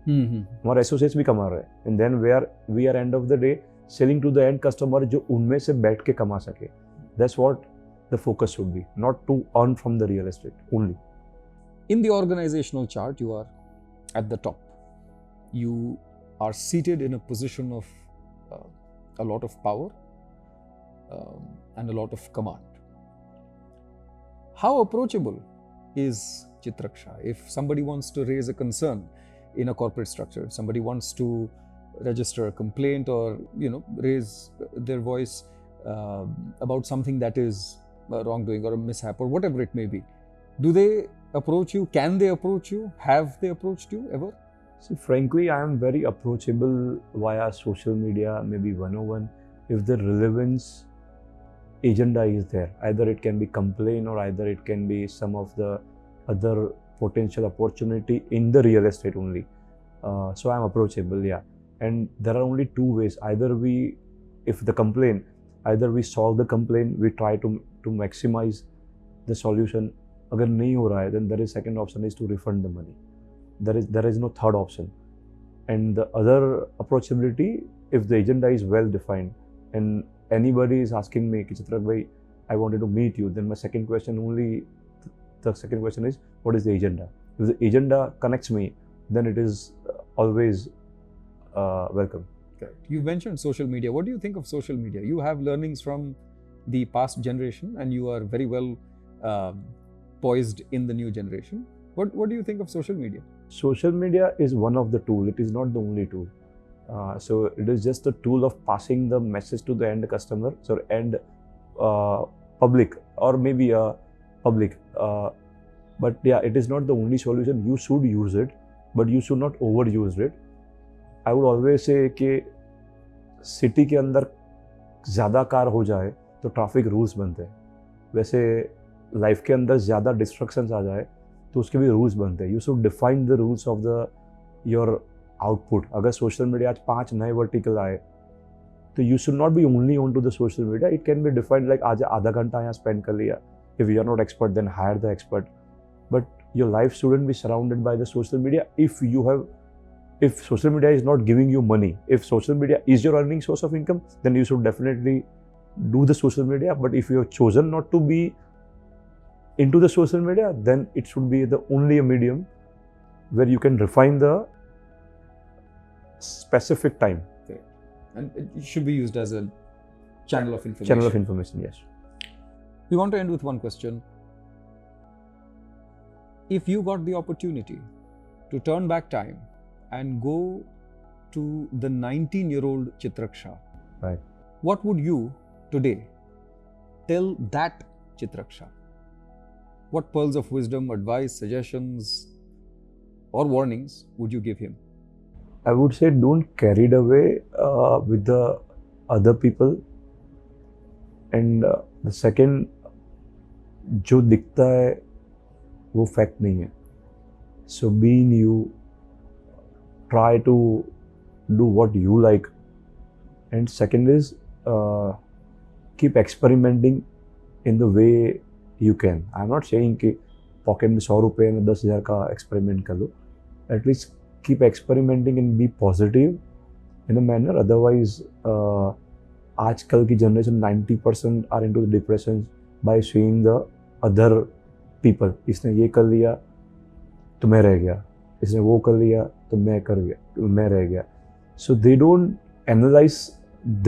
हमारे एसोसिएट्स भी कमा रहे हैं, and then we are end of the day selling to the end customer जो उनमें से बैठ के कमा सके. That's what the focus should be, not to earn from the real estate only. In the organizational chart, you are at the top. You are seated in a position of a lot of power and a lot of command. How approachable is Chitrak Shah? If somebody wants to raise a concern in a corporate structure, if somebody wants to register a complaint or raise their voice about something that is wrongdoing or a mishap or whatever it may be, do they approach you? Can they approach you? Have they approached you ever? See, frankly, I am very approachable via social media, maybe one-on-one, if the relevance agenda is there. Either it can be complaint or either it can be some of the other potential opportunity in the real estate only. So I am approachable, yeah. And there are only 2 ways. Either if the complaint, either we solve the complaint, we try to maximize the solution. अगर नहीं हो रहा है, then there is second option is to refund the money. There is no third option. And the other approachability, if the agenda is well defined and anybody is asking me, Chitrak bhai, I wanted to meet you, then my second question is, what is the agenda? If the agenda connects me, then it is always welcome. Correct. You mentioned social media. What do you think of social media? You have learnings from the past generation and you are very well poised in the new generation. What do you think of social media? Social media is one of the tools. It is not the only tool. So it is just a tool of passing the message to the end customer, so end public or maybe public. But yeah, it is not the only solution. You should use it, but you should not overuse it. I would always say कि city के अंदर ज़्यादा car हो जाए तो traffic rules बनते हैं. वैसे लाइफ के अंदर ज़्यादा डिस्ट्रक्शंस आ जाए तो उसके भी रूल्स बनते हैं. You should define the rules of the your output. अगर सोशल मीडिया आज 5 नए वर्टिकल आए तो you should not be only on to the social media. It can be defined like आज आधा घंटा यहाँ स्पेंड कर लिया. If you are not expert then hire the expert. But your life shouldn't be surrounded by the social media. If social media is not giving you money, if social media is your earning source of income, then you should definitely do the social media, but if you have chosen not to be into the social media, then it should be the only a medium where you can refine the specific time. Okay. And it should be used as a channel of information. Channel of information, yes. We want to end with one question. If you got the opportunity to turn back time and go to the 19-year-old Chitrak Shah, Right. what would you today tell that Chitrak Shah? What pearls of wisdom, advice, suggestions, or warnings would you give him? I would say don't carried away with the other people. And the second, जो दिखता है वो fact नहीं है. So be in you, try to do what you like. And second is keep experimenting in the way you can. I'm not saying कि pocket में 100 रुपये में 10,000 का एक्सपेरिमेंट कर लो. At least keep experimenting and be positive in a manner. Otherwise, आजकल की generation 90% are into the depression by seeing the other people. इसने ये कर लिया तो मैं रह गया, इसने वो कर लिया तो मैं रह गया. So they don't analyze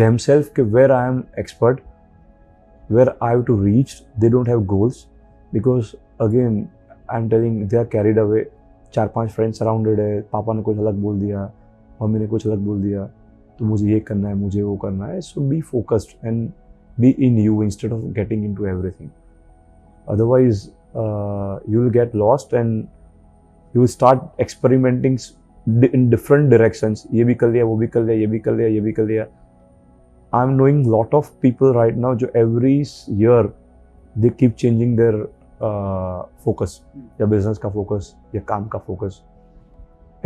themselves कि where I am expert, where I have to reach. They don't have goals because again I'm telling they are carried away. 4-5 friends surrounded है, पापा ने कुछ अलग बोल दिया, मम्मी ने कुछ अलग बोल दिया, तो मुझे ये करना है, मुझे वो करना है. So be focused and be in you instead of getting into everything. Otherwise you will get lost and you will start experimenting in different directions. ये भी कर लिया, वो भी कर लिया, ये भी कर लिया, ये भी कर लिया. I am knowing lot of people right now जो every year they keep changing their focus, या बिजनेस का फोकस या काम का focus.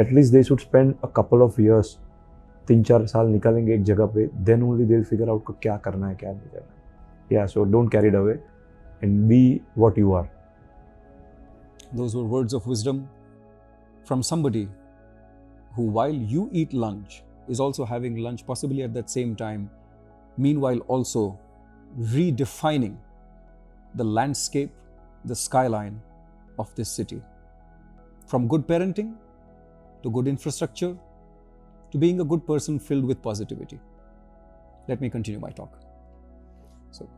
At least they should spend a couple of years, 3-4 साल निकालेंगे एक जगह पे, then only they will figure out को क्या करना है, क्या नहीं करना है. या so don't carry it away and be what you are. Those were words of wisdom from somebody who, while you eat lunch, is also having lunch possibly at that same time, meanwhile also redefining the landscape, the skyline of this city. From good parenting to good infrastructure to being a good person filled with positivity. Let me continue my talk. So,